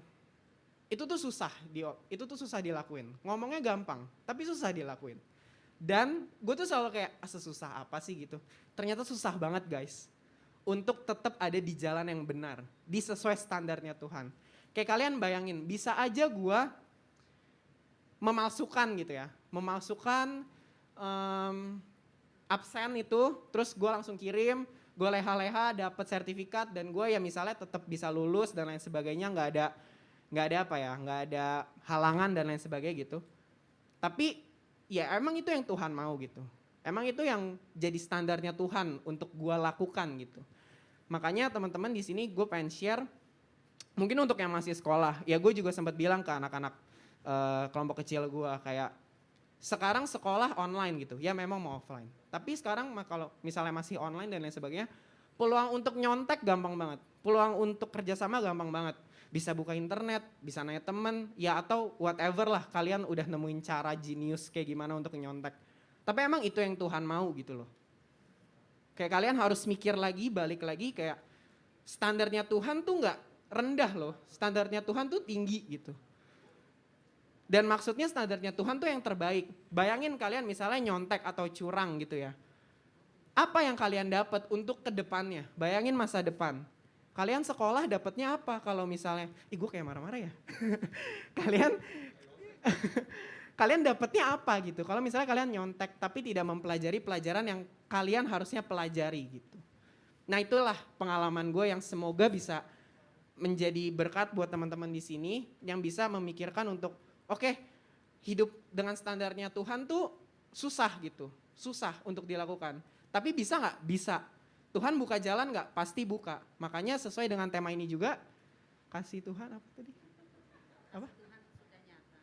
itu tuh susah dilakuin. Ngomongnya gampang, tapi susah dilakuin. Dan gue tuh selalu kayak, sesusah apa sih gitu. Ternyata susah banget guys, untuk tetap ada di jalan yang benar, di sesuai standarnya Tuhan. Kayak kalian bayangin, bisa aja gue memalsukan gitu ya, absen itu, terus gue langsung kirim, gue leha-leha dapet sertifikat dan gue ya misalnya tetap bisa lulus dan lain sebagainya, nggak ada halangan dan lain sebagainya gitu. Tapi ya emang itu yang Tuhan mau gitu, emang itu yang jadi standarnya Tuhan untuk gue lakukan gitu. Makanya teman-teman di sini gue pengen share, mungkin untuk yang masih sekolah, ya gue juga sempat bilang ke anak-anak kelompok kecil gue kayak, sekarang sekolah online gitu, ya memang mau offline. Tapi sekarang kalau misalnya masih online dan lain sebagainya, peluang untuk nyontek gampang banget. Peluang untuk kerjasama gampang banget. Bisa buka internet, bisa nanya temen, ya atau whatever lah, kalian udah nemuin cara jenius kayak gimana untuk nyontek. Tapi emang itu yang Tuhan mau gitu loh. Kayak kalian harus mikir lagi, balik lagi kayak standarnya Tuhan tuh gak rendah loh. Standarnya Tuhan tuh tinggi gitu. Dan maksudnya standarnya Tuhan tuh yang terbaik. Bayangin kalian misalnya nyontek atau curang gitu ya. Apa yang kalian dapat untuk kedepannya? Bayangin masa depan. Kalian sekolah dapatnya apa kalau misalnya, gue kayak marah-marah ya. Kalian dapatnya apa gitu? Kalau misalnya kalian nyontek tapi tidak mempelajari pelajaran yang kalian harusnya pelajari gitu. Nah itulah pengalaman gue yang semoga bisa menjadi berkat buat teman-teman di sini yang bisa memikirkan untuk oke, hidup dengan standarnya Tuhan tuh susah gitu, susah untuk dilakukan. Tapi bisa gak? Bisa. Tuhan buka jalan gak? Pasti buka. Makanya sesuai dengan tema ini juga, kasih Tuhan apa tadi? Apa?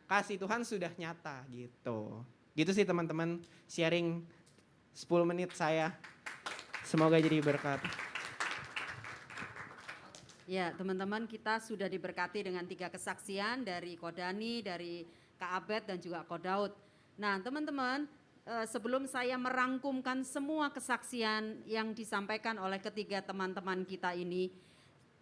Kasih Tuhan sudah nyata gitu. Gitu sih teman-teman, sharing 10 menit saya. Semoga jadi berkat. Ya teman-teman, kita sudah diberkati dengan 3 kesaksian dari Kodani, dari Kak Abed dan juga Ko Daud. Nah teman-teman, sebelum saya merangkumkan semua kesaksian yang disampaikan oleh ketiga teman-teman kita ini,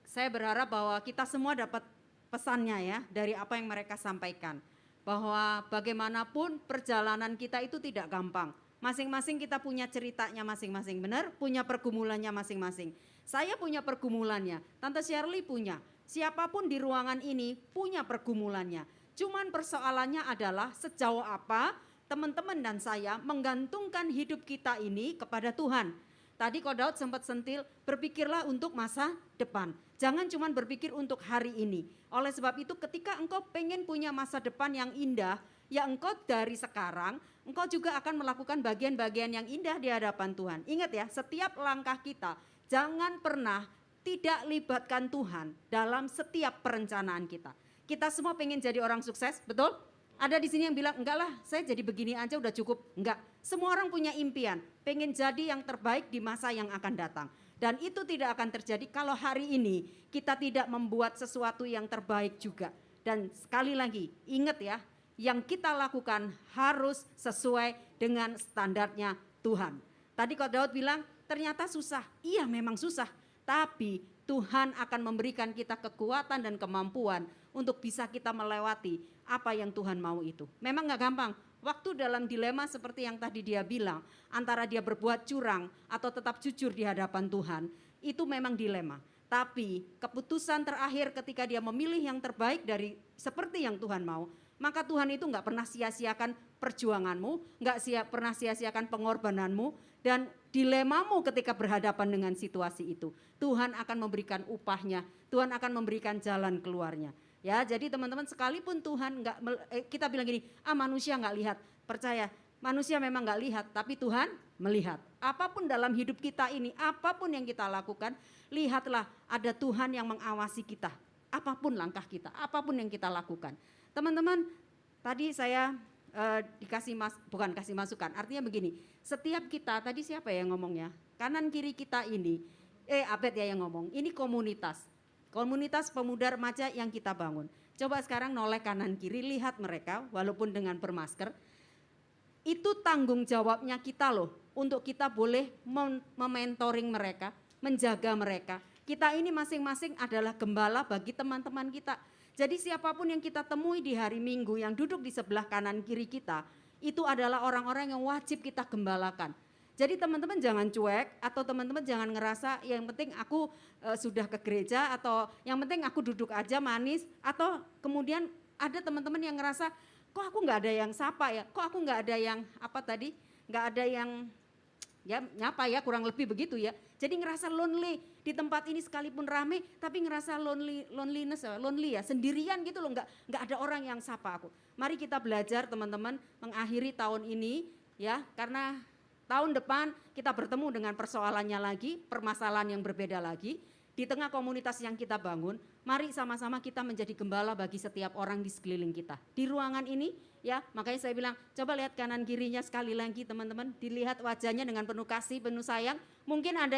saya berharap bahwa kita semua dapat pesannya ya dari apa yang mereka sampaikan. Bahwa bagaimanapun perjalanan kita itu tidak gampang. Masing-masing kita punya ceritanya masing-masing, benar? Punya pergumulannya masing-masing. Saya punya pergumulannya, Tante Shirley punya. Siapapun di ruangan ini punya pergumulannya. Cuman persoalannya adalah sejauh apa teman-teman dan saya menggantungkan hidup kita ini kepada Tuhan. Tadi Ko Daud sempat sentil, berpikirlah untuk masa depan. Jangan cuma berpikir untuk hari ini. Oleh sebab itu ketika engkau pengen punya masa depan yang indah, ya engkau dari sekarang, engkau juga akan melakukan bagian-bagian yang indah di hadapan Tuhan. Ingat ya, setiap langkah kita, jangan pernah tidak libatkan Tuhan dalam setiap perencanaan kita. Kita semua pengen jadi orang sukses, betul? Ada di sini yang bilang, enggak lah saya jadi begini aja udah cukup. Enggak, semua orang punya impian, pengen jadi yang terbaik di masa yang akan datang. Dan itu tidak akan terjadi kalau hari ini kita tidak membuat sesuatu yang terbaik juga. Dan sekali lagi, ingat ya, yang kita lakukan harus sesuai dengan standarnya Tuhan. Tadi Ko Daud bilang, ternyata susah. Iya memang susah, tapi Tuhan akan memberikan kita kekuatan dan kemampuan untuk bisa kita melewati apa yang Tuhan mau itu. Memang gak gampang, waktu dalam dilema seperti yang tadi dia bilang, antara dia berbuat curang atau tetap jujur di hadapan Tuhan, itu memang dilema. Tapi keputusan terakhir ketika dia memilih yang terbaik dari seperti yang Tuhan mau, maka Tuhan itu gak pernah sia-siakan perjuanganmu, gak pernah sia-siakan pengorbananmu, dan dilemamu ketika berhadapan dengan situasi itu. Tuhan akan memberikan upahnya, Tuhan akan memberikan jalan keluarnya. Ya, jadi teman-teman sekalipun Tuhan kita bilang gini, manusia nggak lihat, percaya manusia memang nggak lihat, tapi Tuhan melihat. Apapun dalam hidup kita ini, apapun yang kita lakukan, lihatlah ada Tuhan yang mengawasi kita. Apapun langkah kita, apapun yang kita lakukan. Teman-teman, tadi saya bukan kasih masukan, artinya begini, setiap kita, tadi siapa yang ngomongnya? Kanan kiri kita ini, Abed ya yang ngomong, ini komunitas. Komunitas pemuda remaja yang kita bangun. Coba sekarang noleh kanan kiri, lihat mereka walaupun dengan bermasker. Itu tanggung jawabnya kita loh, untuk kita boleh mementoring mereka, menjaga mereka. Kita ini masing-masing adalah gembala bagi teman-teman kita. Jadi siapapun yang kita temui di hari Minggu yang duduk di sebelah kanan kiri kita, itu adalah orang-orang yang wajib kita gembalakan. Jadi teman-teman jangan cuek atau teman-teman jangan ngerasa yang penting aku sudah ke gereja atau yang penting aku duduk aja manis, atau kemudian ada teman-teman yang ngerasa kok aku nggak ada yang sapa ya, kok aku nggak ada yang nggak ada yang ya nyapa ya, kurang lebih begitu ya. Jadi ngerasa lonely di tempat ini sekalipun rame tapi ngerasa lonely ya, sendirian gitu loh, nggak ada orang yang sapa aku. Mari kita belajar teman-teman mengakhiri tahun ini ya, karena tahun depan kita bertemu dengan persoalannya lagi, permasalahan yang berbeda lagi. Di tengah komunitas yang kita bangun, mari sama-sama kita menjadi gembala bagi setiap orang di sekeliling kita. Di ruangan ini ya, makanya saya bilang coba lihat kanan kirinya sekali lagi teman-teman. Dilihat wajahnya dengan penuh kasih, penuh sayang. Mungkin ada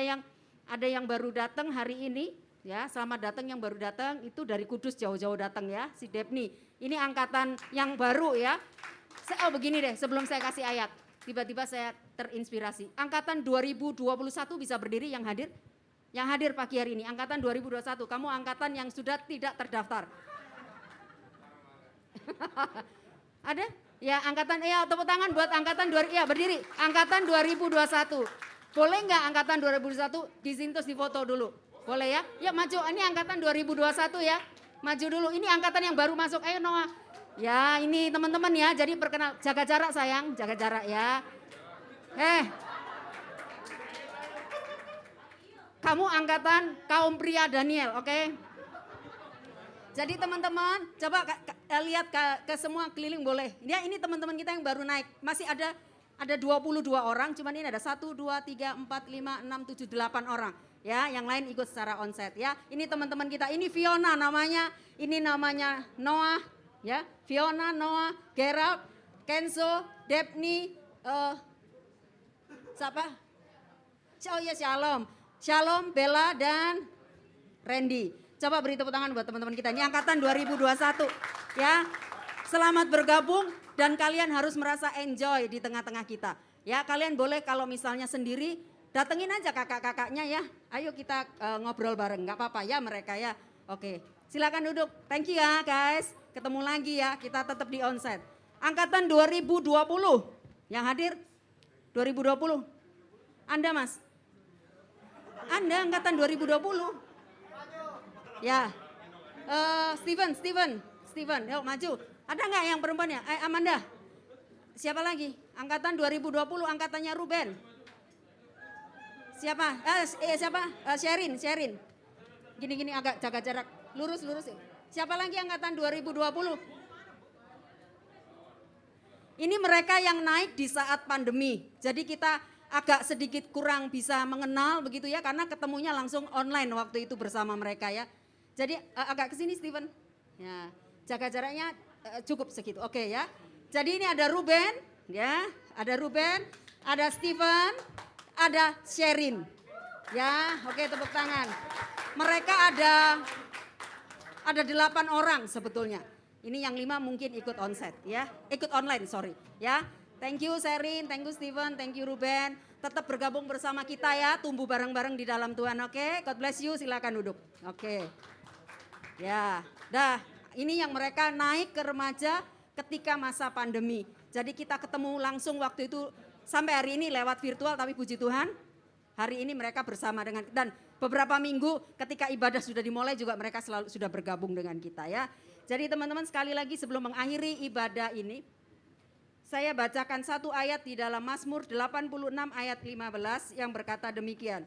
yang baru datang hari ini ya, selamat datang yang baru datang, itu dari Kudus jauh-jauh datang ya, si Depni. Ini angkatan yang baru ya. Begini deh sebelum saya kasih ayat. Tiba-tiba saya terinspirasi. Angkatan 2021 bisa berdiri yang hadir? Yang hadir pagi hari ini, angkatan 2021. Kamu angkatan yang sudah tidak terdaftar. Ada? Ya angkatan, ya tepuk tangan buat angkatan, ya berdiri. Angkatan 2021. Boleh nggak angkatan 2021 di sini terus difoto dulu? Boleh ya? Ya maju, ini angkatan 2021 ya. Maju dulu, ini angkatan yang baru masuk, ayo Noah. Ya ini teman-teman ya, jadi perkenal, jaga jarak sayang, jaga jarak ya. Kamu angkatan kaum pria Daniel, oke? Jadi teman-teman, coba lihat ke semua keliling boleh. Ya ini teman-teman kita yang baru naik, masih ada 22 orang, cuman ini ada 1, 2, 3, 4, 5, 6, 7, 8 orang. Ya, yang lain ikut secara onsite ya. Ini teman-teman kita, ini Fiona namanya, ini namanya Noah. Ya, Fiona, Noah, Gerald, Kenzo, Depni, siapa? Oh ya Shalom, Shalom, Bella dan Randy. Coba beri tepuk tangan buat teman-teman kita. Ini angkatan 2021 ya. Selamat bergabung dan kalian harus merasa enjoy di tengah-tengah kita. Ya, kalian boleh kalau misalnya sendiri datengin aja kakak-kakaknya ya. Ayo kita ngobrol bareng, nggak apa-apa ya mereka ya. Oke, silakan duduk. Thank you ya guys. Ketemu lagi ya, kita tetap di onsite. Angkatan 2020 yang hadir 2020. Anda Mas? Anda angkatan 2020? Ya. Steven, yuk maju. Ada nggak yang perempuan ya? Amanda. Siapa lagi? Angkatan 2020, angkatannya Ruben. Siapa? Siapa? Sherin. Gini agak jaga jarak. Lurus. Siapa lagi angkatan 2020? Ini mereka yang naik di saat pandemi. Jadi kita agak sedikit kurang bisa mengenal begitu ya, karena ketemunya langsung online waktu itu bersama mereka ya. Jadi agak ke sini Steven. Ya, jaga jaraknya cukup segitu. Oke ya. Jadi ini ada Ruben, ya, ada Steven, ada Sherin. Ya, oke, tepuk tangan. Mereka ada 8 orang sebetulnya. Ini yang 5 mungkin ikut onsite ya, ikut online sorry ya. Thank you Sherin, thank you Steven, thank you Ruben. Tetap bergabung bersama kita ya, tumbuh bareng-bareng di dalam Tuhan, oke? God bless you, silakan duduk. Oke. Ya, dah ini yang mereka naik ke remaja ketika masa pandemi. Jadi kita ketemu langsung waktu itu sampai hari ini lewat virtual, tapi puji Tuhan hari ini mereka bersama dengan, dan beberapa minggu ketika ibadah sudah dimulai juga mereka selalu sudah bergabung dengan kita ya. Jadi teman-teman sekali lagi sebelum mengakhiri ibadah ini, saya bacakan satu ayat di dalam Mazmur 86 ayat 15 yang berkata demikian.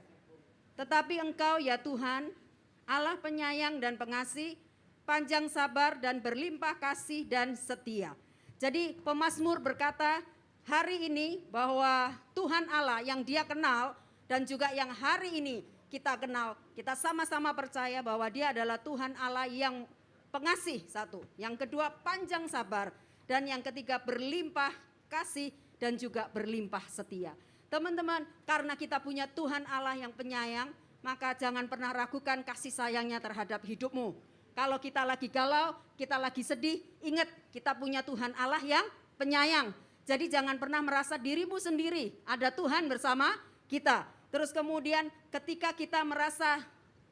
Tetapi Engkau ya Tuhan, Allah penyayang dan pengasih, panjang sabar dan berlimpah kasih dan setia. Jadi pemazmur berkata hari ini bahwa Tuhan Allah yang dia kenal dan juga yang hari ini kita kenal, kita sama-sama percaya bahwa dia adalah Tuhan Allah yang pengasih satu, yang kedua panjang sabar, dan yang ketiga berlimpah kasih dan juga berlimpah setia. Teman-teman, karena kita punya Tuhan Allah yang penyayang, maka jangan pernah ragukan kasih sayangnya terhadap hidupmu. Kalau kita lagi galau, kita lagi sedih, ingat kita punya Tuhan Allah yang penyayang. Jadi jangan pernah merasa dirimu sendiri, ada Tuhan bersama kita. Terus kemudian ketika kita merasa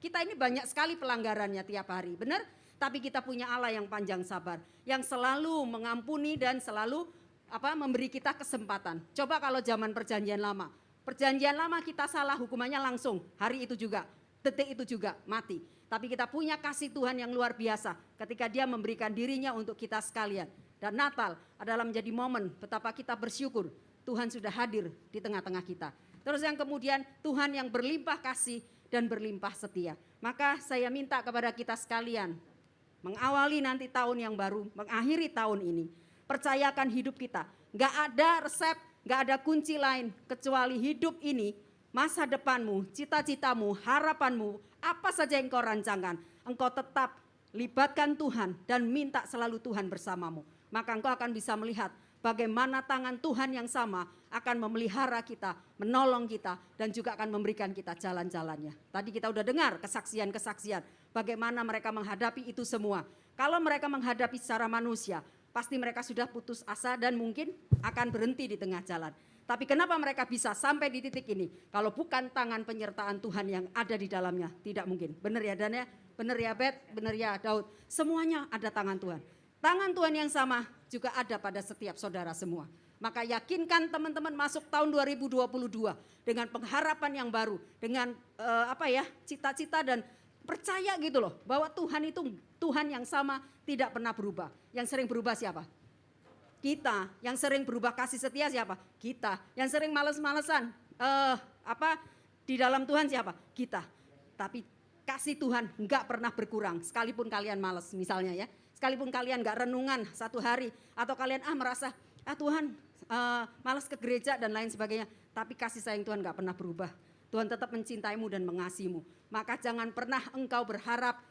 kita ini banyak sekali pelanggarannya tiap hari, benar? Tapi kita punya Allah yang panjang sabar, yang selalu mengampuni dan selalu memberi kita kesempatan. Coba kalau zaman perjanjian lama kita salah hukumannya langsung, hari itu juga, detik itu juga mati. Tapi kita punya kasih Tuhan yang luar biasa ketika dia memberikan dirinya untuk kita sekalian. Dan Natal adalah menjadi momen betapa kita bersyukur Tuhan sudah hadir di tengah-tengah kita. Terus yang kemudian Tuhan yang berlimpah kasih dan berlimpah setia. Maka saya minta kepada kita sekalian, mengawali nanti tahun yang baru, mengakhiri tahun ini, percayakan hidup kita. Gak ada resep, gak ada kunci lain kecuali hidup ini, masa depanmu, cita-citamu, harapanmu, apa saja yang kau rancangkan, engkau tetap libatkan Tuhan dan minta selalu Tuhan bersamamu. Maka engkau akan bisa melihat bagaimana tangan Tuhan yang sama akan memelihara kita, menolong kita, dan juga akan memberikan kita jalan-jalannya. Tadi kita udah dengar kesaksian-kesaksian bagaimana mereka menghadapi itu semua. Kalau mereka menghadapi secara manusia, pasti mereka sudah putus asa dan mungkin akan berhenti di tengah jalan. Tapi kenapa mereka bisa sampai di titik ini? Kalau bukan tangan penyertaan Tuhan yang ada di dalamnya, tidak mungkin. Benar ya Dan ya? Benar ya Bet? Benar ya Daud? Semuanya ada tangan Tuhan. Tangan Tuhan yang sama juga ada pada setiap saudara semua. Maka yakinkan teman-teman masuk tahun 2022 dengan pengharapan yang baru, dengan cita-cita dan percaya gitu loh bahwa Tuhan itu Tuhan yang sama, tidak pernah berubah. Yang sering berubah siapa? Kita. Yang sering berubah kasih setia siapa? Kita. Yang sering males-malesan di dalam Tuhan siapa? Kita. Tapi kasih Tuhan enggak pernah berkurang sekalipun kalian malas misalnya ya. Sekalipun kalian enggak renungan satu hari atau kalian merasa Tuhan malas ke gereja dan lain sebagainya, tapi kasih sayang Tuhan enggak pernah berubah. Tuhan tetap mencintaimu dan mengasihimu. Maka jangan pernah engkau berharap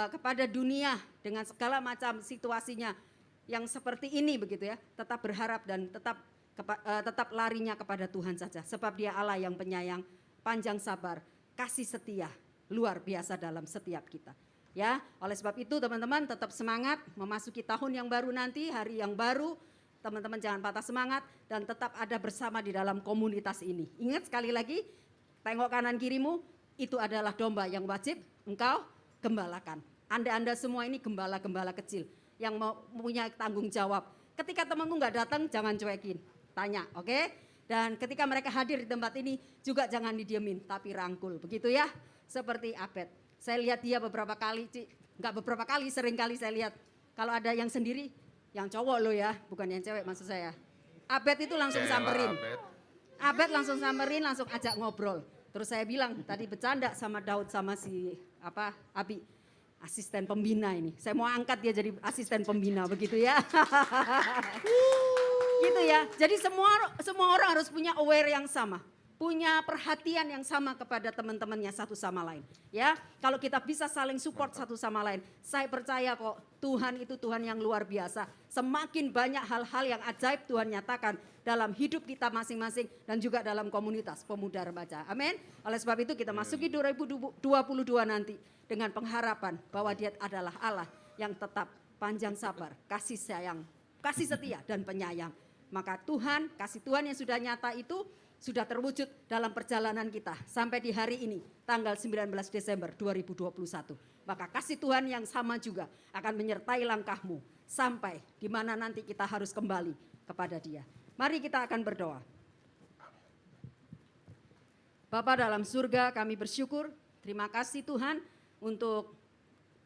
kepada dunia dengan segala macam situasinya yang seperti ini begitu ya. Tetap berharap dan tetap larinya kepada Tuhan saja. Sebab dia Allah yang penyayang, panjang sabar, kasih setia, luar biasa dalam setiap kita. Ya, oleh sebab itu teman-teman tetap semangat memasuki tahun yang baru nanti, hari yang baru. Teman-teman jangan patah semangat dan tetap ada bersama di dalam komunitas ini. Ingat sekali lagi, tengok kanan kirimu, itu adalah domba yang wajib engkau gembalakan. Anda semua ini gembala-gembala kecil yang punya tanggung jawab. Ketika temanmu nggak datang, jangan cuekin, tanya, oke? Dan ketika mereka hadir di tempat ini, juga jangan didiemin, tapi rangkul, begitu ya? Seperti Abed. Saya lihat dia beberapa kali, nggak beberapa kali, sering kali saya lihat. Kalau ada yang sendiri, Yang cowok lo ya, bukan yang cewek maksud saya. Abed itu langsung Yaelah, samperin. Abed. Abed langsung samperin, langsung ajak ngobrol. Terus saya bilang tadi bercanda sama Daud sama si Abi, asisten pembina ini. Saya mau angkat dia jadi asisten pembina begitu ya. Gitu ya. Jadi semua orang harus punya aware yang sama. Punya perhatian yang sama kepada teman-temannya satu sama lain. Ya, kalau kita bisa saling support satu sama lain, saya percaya kok Tuhan itu Tuhan yang luar biasa. Semakin banyak hal-hal yang ajaib Tuhan nyatakan dalam hidup kita masing-masing dan juga dalam komunitas pemuda remaja. Amin. Oleh sebab itu kita masuki 2022 nanti dengan pengharapan bahwa Dia adalah Allah yang tetap panjang sabar, kasih sayang, kasih setia dan penyayang. Maka Tuhan, kasih Tuhan yang sudah nyata itu sudah terwujud dalam perjalanan kita sampai di hari ini, tanggal 19 Desember 2021. Maka kasih Tuhan yang sama juga akan menyertai langkahmu sampai di mana nanti kita harus kembali kepada Dia. Mari kita akan berdoa. Bapa dalam surga, kami bersyukur, terima kasih Tuhan untuk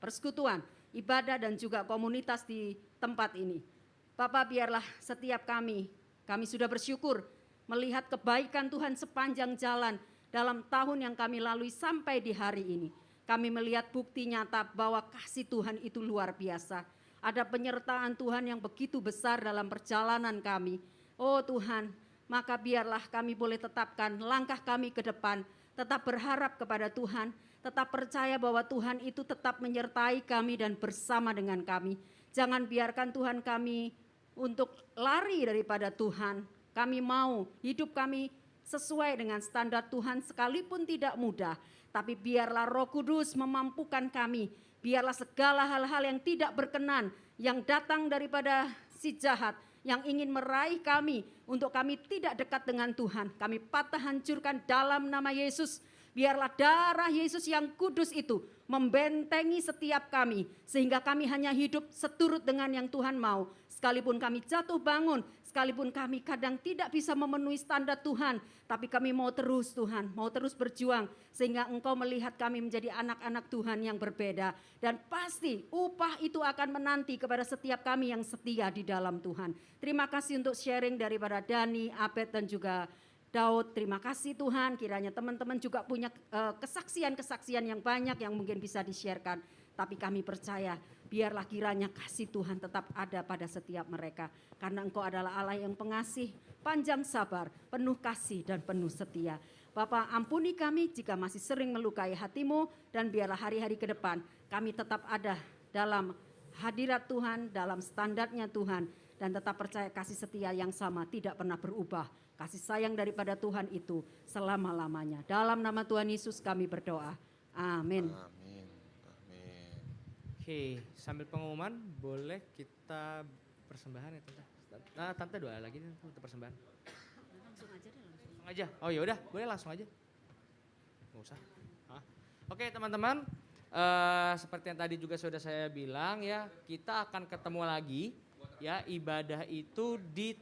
persekutuan, ibadah dan juga komunitas di tempat ini. Bapa, biarlah setiap kami sudah bersyukur melihat kebaikan Tuhan sepanjang jalan dalam tahun yang kami lalui sampai di hari ini. Kami melihat bukti nyata bahwa kasih Tuhan itu luar biasa. Ada penyertaan Tuhan yang begitu besar dalam perjalanan kami. Oh Tuhan, maka biarlah kami boleh tetapkan langkah kami ke depan, tetap berharap kepada Tuhan, tetap percaya bahwa Tuhan itu tetap menyertai kami dan bersama dengan kami. Jangan biarkan Tuhan kami untuk lari daripada Tuhan. Kami mau hidup kami sesuai dengan standar Tuhan sekalipun tidak mudah. Tapi biarlah Roh Kudus memampukan kami. Biarlah segala hal-hal yang tidak berkenan, yang datang daripada si jahat, yang ingin meraih kami untuk kami tidak dekat dengan Tuhan. Kami patah hancurkan dalam nama Yesus. Biarlah darah Yesus yang kudus itu membentengi setiap kami. Sehingga kami hanya hidup seturut dengan yang Tuhan mau. Sekalipun kami jatuh bangun, sekalipun kami kadang tidak bisa memenuhi standar Tuhan. Tapi kami mau terus Tuhan, mau terus berjuang. Sehingga Engkau melihat kami menjadi anak-anak Tuhan yang berbeda. Dan pasti upah itu akan menanti kepada setiap kami yang setia di dalam Tuhan. Terima kasih untuk sharing daripada Dani, Abed dan juga Daud. Terima kasih Tuhan, kiranya teman-teman juga punya kesaksian-kesaksian yang banyak yang mungkin bisa di-sharekan. Tapi kami percaya biarlah kiranya kasih Tuhan tetap ada pada setiap mereka. Karena Engkau adalah Allah yang pengasih, panjang sabar, penuh kasih dan penuh setia. Bapa, ampuni kami jika masih sering melukai hati-Mu dan biarlah hari-hari ke depan kami tetap ada dalam hadirat Tuhan, dalam standarnya Tuhan. Dan tetap percaya kasih setia yang sama tidak pernah berubah. Kasih sayang daripada Tuhan itu selama-lamanya. Dalam nama Tuhan Yesus kami berdoa. Amin. Amin. Amin. Oke, sambil pengumuman boleh kita persembahan ya Tante. Nah, Tante doa lagi nih untuk persembahan. Langsung aja. Oh ya udah, boleh langsung aja. Nggak usah. Oke teman-teman, seperti yang tadi juga sudah saya bilang ya, kita akan ketemu lagi ya ibadah itu di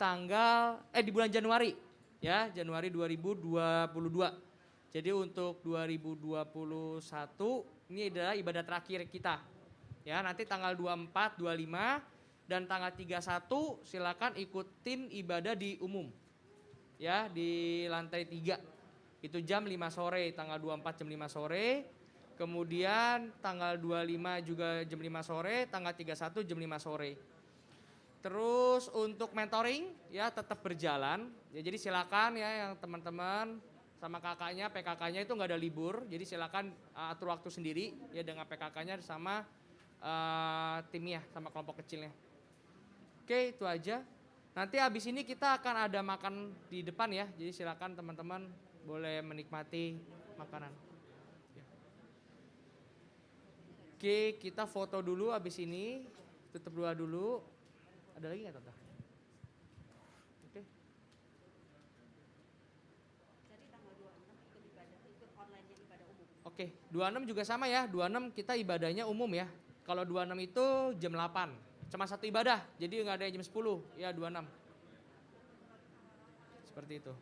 bulan Januari ya, Januari 2022. Jadi untuk 2021 ini adalah ibadah terakhir kita. Ya, nanti tanggal 24, 25 dan tanggal 31 silakan ikutin ibadah di umum. Ya, di lantai 3. Itu jam 5 sore, tanggal 24 jam 5 sore. Kemudian tanggal 25 juga jam 5 sore, tanggal 31 jam 5 sore. Terus untuk mentoring ya tetap berjalan. Ya, jadi silakan ya yang teman-teman sama kakaknya, PKK-nya itu nggak ada libur. Jadi silakan atur waktu sendiri ya dengan PKK-nya sama timnya, sama kelompok kecilnya. Oke, itu aja. Nanti habis ini kita akan ada makan di depan ya. Jadi silakan teman-teman boleh menikmati makanan. Ya. Oke, kita foto dulu habis ini. Tutup doa dulu. Ada lagi nggak Tante? Oke. Jadi tanggal 26 ikut online-nya ibadah umum. Oke, 26 juga sama ya. 26 kita ibadahnya umum ya. Kalau 26 itu jam 8. Cuma satu ibadah. Jadi nggak ada yang jam 10. Ya 26. Seperti itu.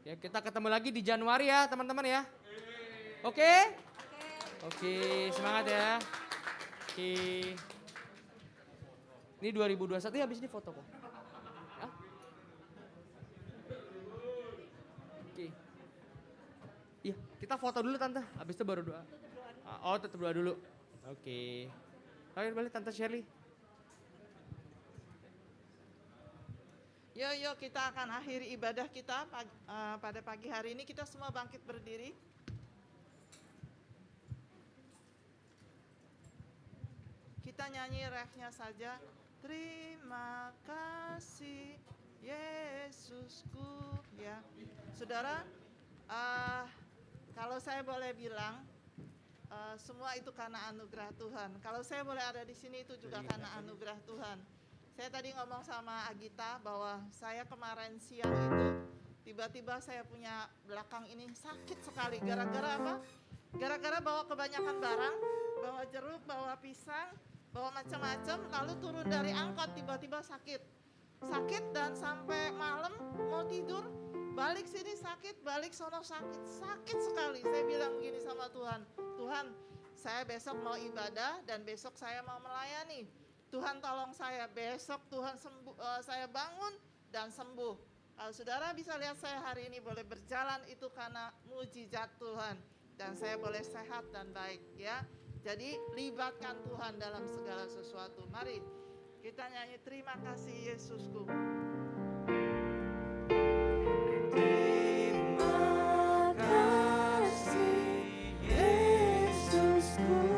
Ya, kita ketemu lagi di Januari ya, teman-teman ya. Oke? Oke, semangat ya. Oke. Ini 2021 ya, habis ini foto kok. Hah? Oke. Iya, kita foto dulu Tante, habis itu baru doa. Oh, tetap doa dulu. Oke. Ayo balik Tante Shirley. Yuk kita akan akhiri ibadah kita pada pagi hari ini. Kita semua bangkit berdiri. Kita nyanyi refnya saja. Terima kasih Yesusku. Ya, saudara, kalau saya boleh bilang, semua itu karena anugerah Tuhan. Kalau saya boleh ada di sini itu juga karena anugerah Tuhan. Saya tadi ngomong sama Agita bahwa saya kemarin siang itu tiba-tiba saya punya belakang ini sakit sekali. Gara-gara apa? Gara-gara bawa kebanyakan barang, bawa jeruk, bawa pisang, bawa macam-macam, lalu turun dari angkot tiba-tiba sakit. Sakit dan sampai malam mau tidur, balik sini sakit, balik sono sakit. Sakit sekali. Saya bilang gini sama Tuhan, Tuhan, saya besok mau ibadah dan besok saya mau melayani. Tuhan tolong saya, besok Tuhan saya bangun dan sembuh. Kalau saudara bisa lihat saya hari ini boleh berjalan itu karena mujizat Tuhan. Dan saya boleh sehat dan baik ya. Jadi libatkan Tuhan dalam segala sesuatu. Mari kita nyanyi terima kasih Yesusku. Terima kasih Yesusku.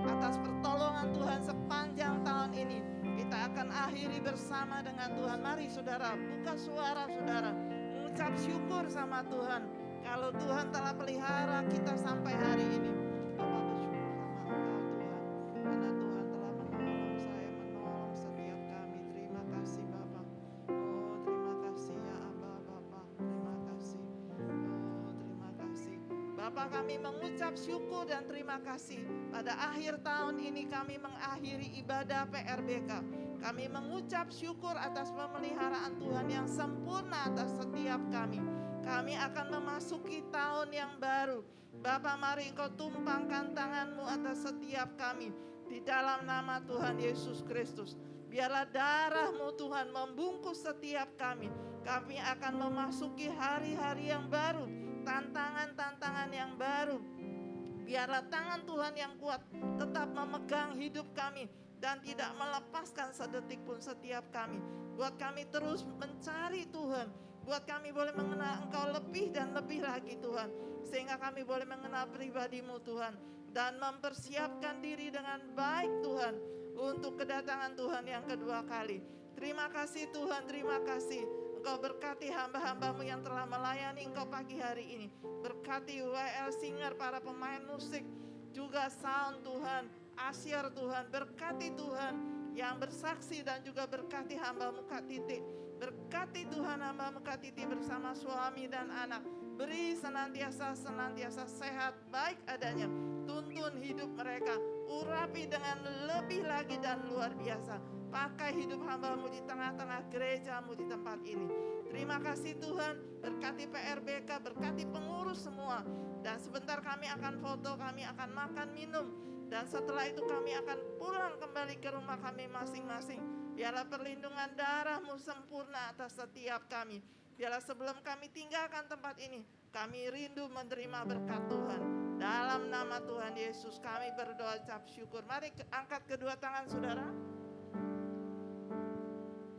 Atas pertolongan Tuhan sepanjang tahun ini, kita akan akhiri bersama dengan Tuhan. Mari saudara, buka suara saudara, mengucap syukur sama Tuhan. Kalau Tuhan telah pelihara kita sampai hari ini, Bapak bersyukur sama Engkau Tuhan, karena Tuhan telah menolong saya, menolong setiap kami. Terima kasih Bapak. Oh terima kasih ya Abba Bapak, terima kasih. Oh terima kasih. Bapak, kami mengucap syukur dan terima kasih. Pada akhir tahun ini kami mengakhiri ibadah PRBK. Kami mengucap syukur atas pemeliharaan Tuhan yang sempurna atas setiap kami. Kami akan memasuki tahun yang baru. Bapa, mari Engkau tumpangkan tangan-Mu atas setiap kami. Di dalam nama Tuhan Yesus Kristus. Biarlah darah-Mu Tuhan membungkus setiap kami. Kami akan memasuki hari-hari yang baru. Tantangan-tantangan yang baru. Biarlah tangan Tuhan yang kuat tetap memegang hidup kami dan tidak melepaskan sedetik pun setiap kami. Buat kami terus mencari Tuhan. Buat kami boleh mengenal Engkau lebih dan lebih lagi Tuhan. Sehingga kami boleh mengenal pribadi-Mu Tuhan. Dan mempersiapkan diri dengan baik Tuhan untuk kedatangan Tuhan yang kedua kali. Terima kasih Tuhan, terima kasih. Engkau berkati hamba-hamba-Mu yang telah melayani Engkau pagi hari ini. Berkati WL Singer, para pemain musik, juga sound Tuhan, Asyar Tuhan. Berkati Tuhan yang bersaksi dan juga berkati hamba-Mu Kak Titi. Berkati Tuhan hamba-Mu Kak Titi bersama suami dan anak. Beri senantiasa sehat baik adanya. Tuntun hidup mereka, urapi dengan lebih lagi dan luar biasa. pakai hidup hamba-Mu di tengah-tengah gereja-Mu di tempat ini. Terima kasih Tuhan, berkati PRBK, berkati pengurus semua. Dan sebentar kami akan foto, kami akan makan, minum. Dan setelah itu kami akan pulang kembali ke rumah kami masing-masing. Biarlah perlindungan darah-Mu sempurna atas setiap kami. Biarlah sebelum kami tinggalkan tempat ini, kami rindu menerima berkat Tuhan. Dalam nama Tuhan Yesus kami berdoa ucap syukur. Mari angkat kedua tangan saudara.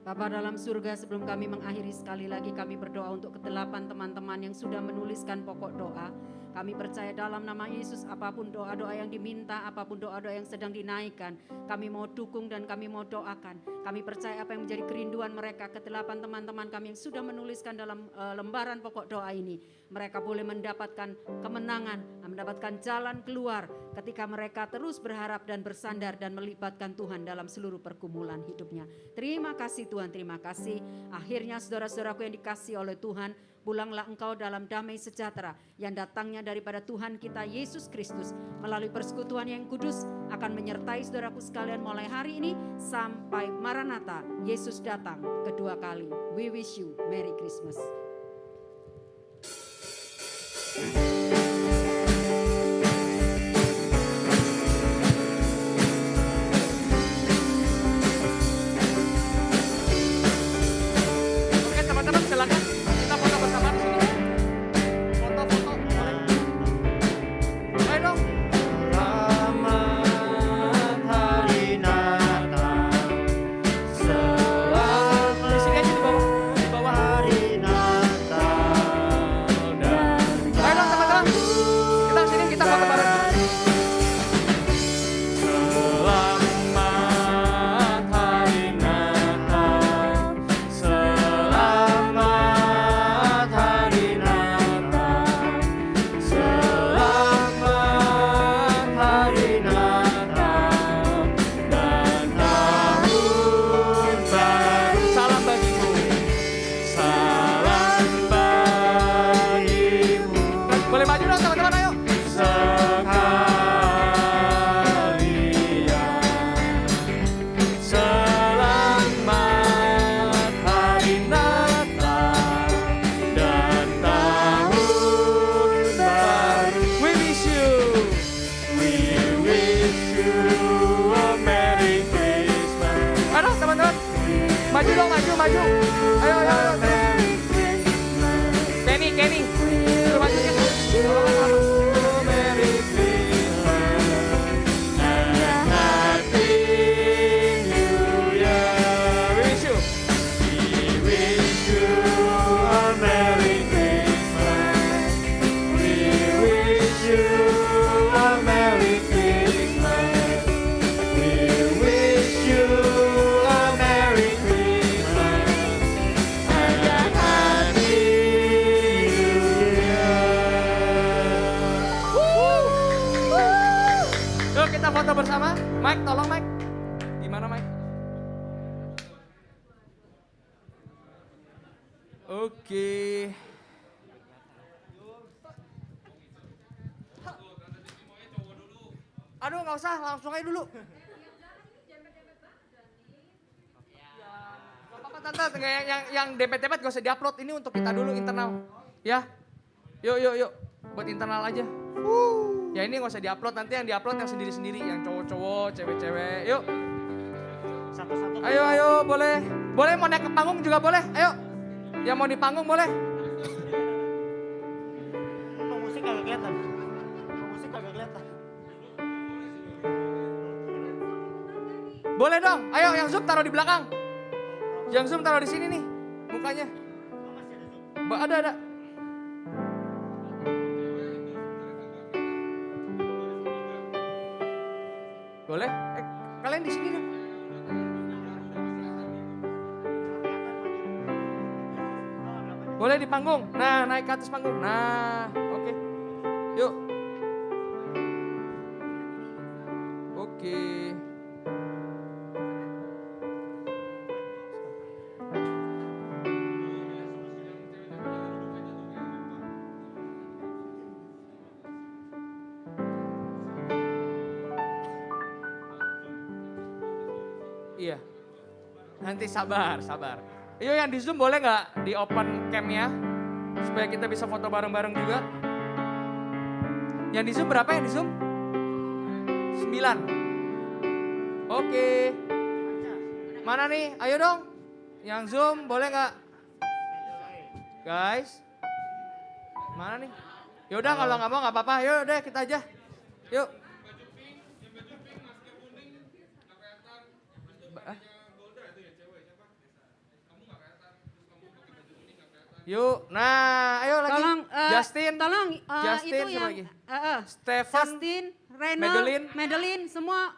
Bapa dalam surga, sebelum kami mengakhiri sekali lagi kami berdoa untuk kedelapan teman-teman yang sudah menuliskan pokok doa. Kami percaya dalam nama Yesus apapun doa-doa yang diminta, apapun doa-doa yang sedang dinaikkan, kami mau dukung dan kami mau doakan. Kami percaya apa yang menjadi kerinduan mereka, kedelapan teman-teman kami yang sudah menuliskan dalam lembaran pokok doa ini. Mereka boleh mendapatkan kemenangan, mendapatkan jalan keluar ketika mereka terus berharap dan bersandar dan melibatkan Tuhan dalam seluruh pergumulan hidupnya. Terima kasih Tuhan, terima kasih. Akhirnya saudara-saudaraku yang dikasihi oleh Tuhan, pulanglah engkau dalam damai sejahtera yang datangnya daripada Tuhan kita Yesus Kristus melalui persekutuan yang kudus akan menyertai saudaraku sekalian mulai hari ini sampai Maranatha, Yesus datang kedua kali. We wish you Merry Christmas. Oke teman-teman, silakan kita foto bersama di sini. Foto-foto boleh. Ayo dong. Selamat Hari Natal, Di sini aja di bawah. Di bawah. Hari Natal dan Ayo dong teman-teman. Kita sini kita foto bareng. Selamat Hari Natal, selamat Hari Natal, selamat Hari Natal dan tahun baru. Salam bagimu. Salam bagimu Boleh maju dong teman-teman, ayo. sekalian. Selamat Hari Natal dan tahun baru. We wish you. We wish you a Merry Christmas. Ayo dong teman-teman. Maju dong, maju. Ayo. Kenny. Suruh maju ya. Merry Christmas and Happy New Year. We wish you. We wish you a Merry Christmas. We wish you a Merry Christmas. We wish you a Merry Christmas and a Happy New Year. Yuk kita foto bersama. Mike, tolong Mike. Gimana Mike? Oke. Aduh nggak usah, langsung aja dulu. Gak apa-apa tante, yang dempet-dempet gak usah diupload, ini untuk kita dulu internal. Ya, yuk, buat internal aja. Ya ini gak usah diupload, nanti yang diupload yang sendiri-sendiri, yang cowok-cowok, cewek-cewek. Yuk. Satu-satu. Ayo, boleh. Boleh mau naik ke panggung juga boleh, ayo. Yang mau di panggung boleh. Musik kagak kelihatan. Musik kagak kelihatan. Boleh dong, ayo yang Zoom taruh di belakang. Yang Zoom taruh di sini nih, mukanya. Ada. Boleh? Kalian di sini dong. Boleh di panggung. Nah, naik ke atas panggung. Nah, oke. Yuk. Oke. Iya. Nanti sabar. Yuk yang di Zoom boleh nggak di open cam-nya? Supaya kita bisa foto bareng-bareng juga. Yang di Zoom berapa yang di Zoom? 9. Oke. Mana nih? Ayo dong. Yang Zoom boleh nggak? Guys. Mana nih? Yaudah kalau nggak mau nggak apa-apa. Yuk deh kita aja. Yuk. Yuk, nah ayo lagi. Tolong, Justin, tolong Justin itu siapa yang lagi? Stefan, Stefan, Justin, Reno, Madeline. Madeline, semua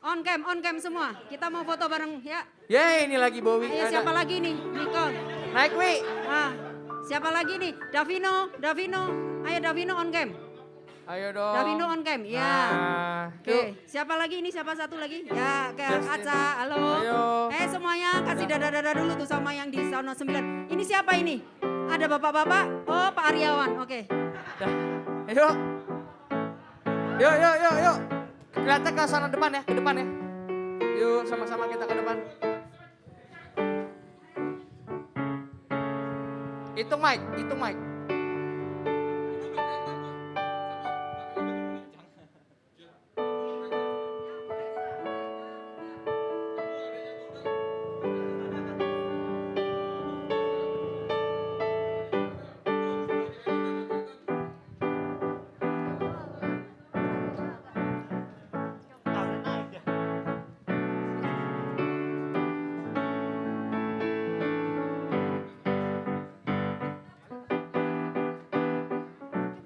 on cam semua. Kita mau foto bareng ya. Yeay ini lagi Bowie. Ayo siapa lagi nih? Nicole. Naik Wi. Ah, siapa lagi nih? Davino. Ayo Davino on cam. Ayo dong. Davino on cam. Ya. Nah, Oke, yuk. siapa lagi ini? Siapa satu lagi? Ya, ke Justin. Kaca. Halo. Ayo. Semuanya kasih dada-dada dulu tuh sama yang di sauna 9. Ini siapa ini? Ada bapak-bapak? Oh, Pak Aryawan. Oke. Dah. Ayo. Yuk. Kelihatan ke sana depan ya, ke depan ya. Yuk sama-sama kita ke depan. Hitung mic.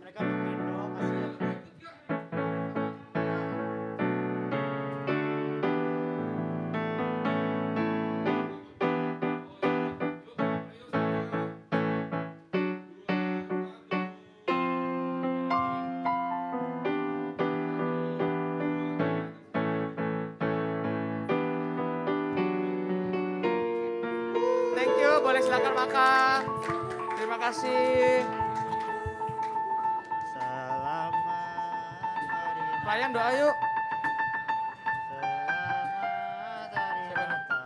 Mereka nungguin doang kasihan. Thank you, boleh silakan makan. Terima kasih. Selamat hari Pelayan doa yuk. Selamat hari Siapa nih? Natal.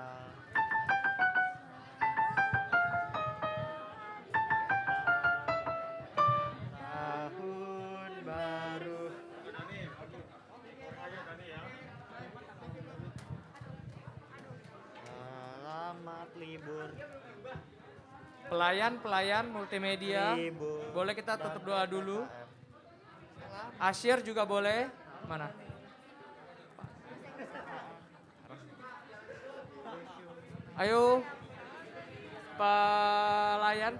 Tahun baru. Selamat libur. Pelayan multimedia. Libur. Boleh kita tutup doa dulu. Asyir juga boleh. Mana? Ayo. Pelayan.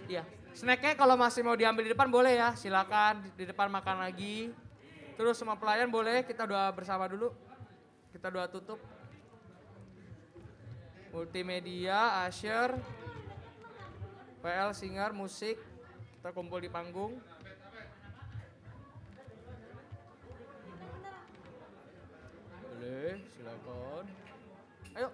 Iya. Snacknya kalau masih mau diambil di depan boleh ya. Silakan di depan makan lagi. Terus semua pelayan boleh kita doa bersama dulu. Kita doa tutup. Multimedia, Asyir, PL, singer, musik. Kita kumpul di panggung. Boleh, silakan. Ayo.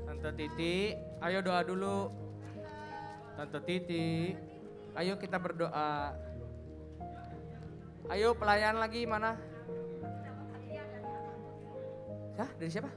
Tante Titi, ayo doa dulu. Tante Titi, ayo kita berdoa. Ayo pelayan lagi mana? Hah, dari siapa?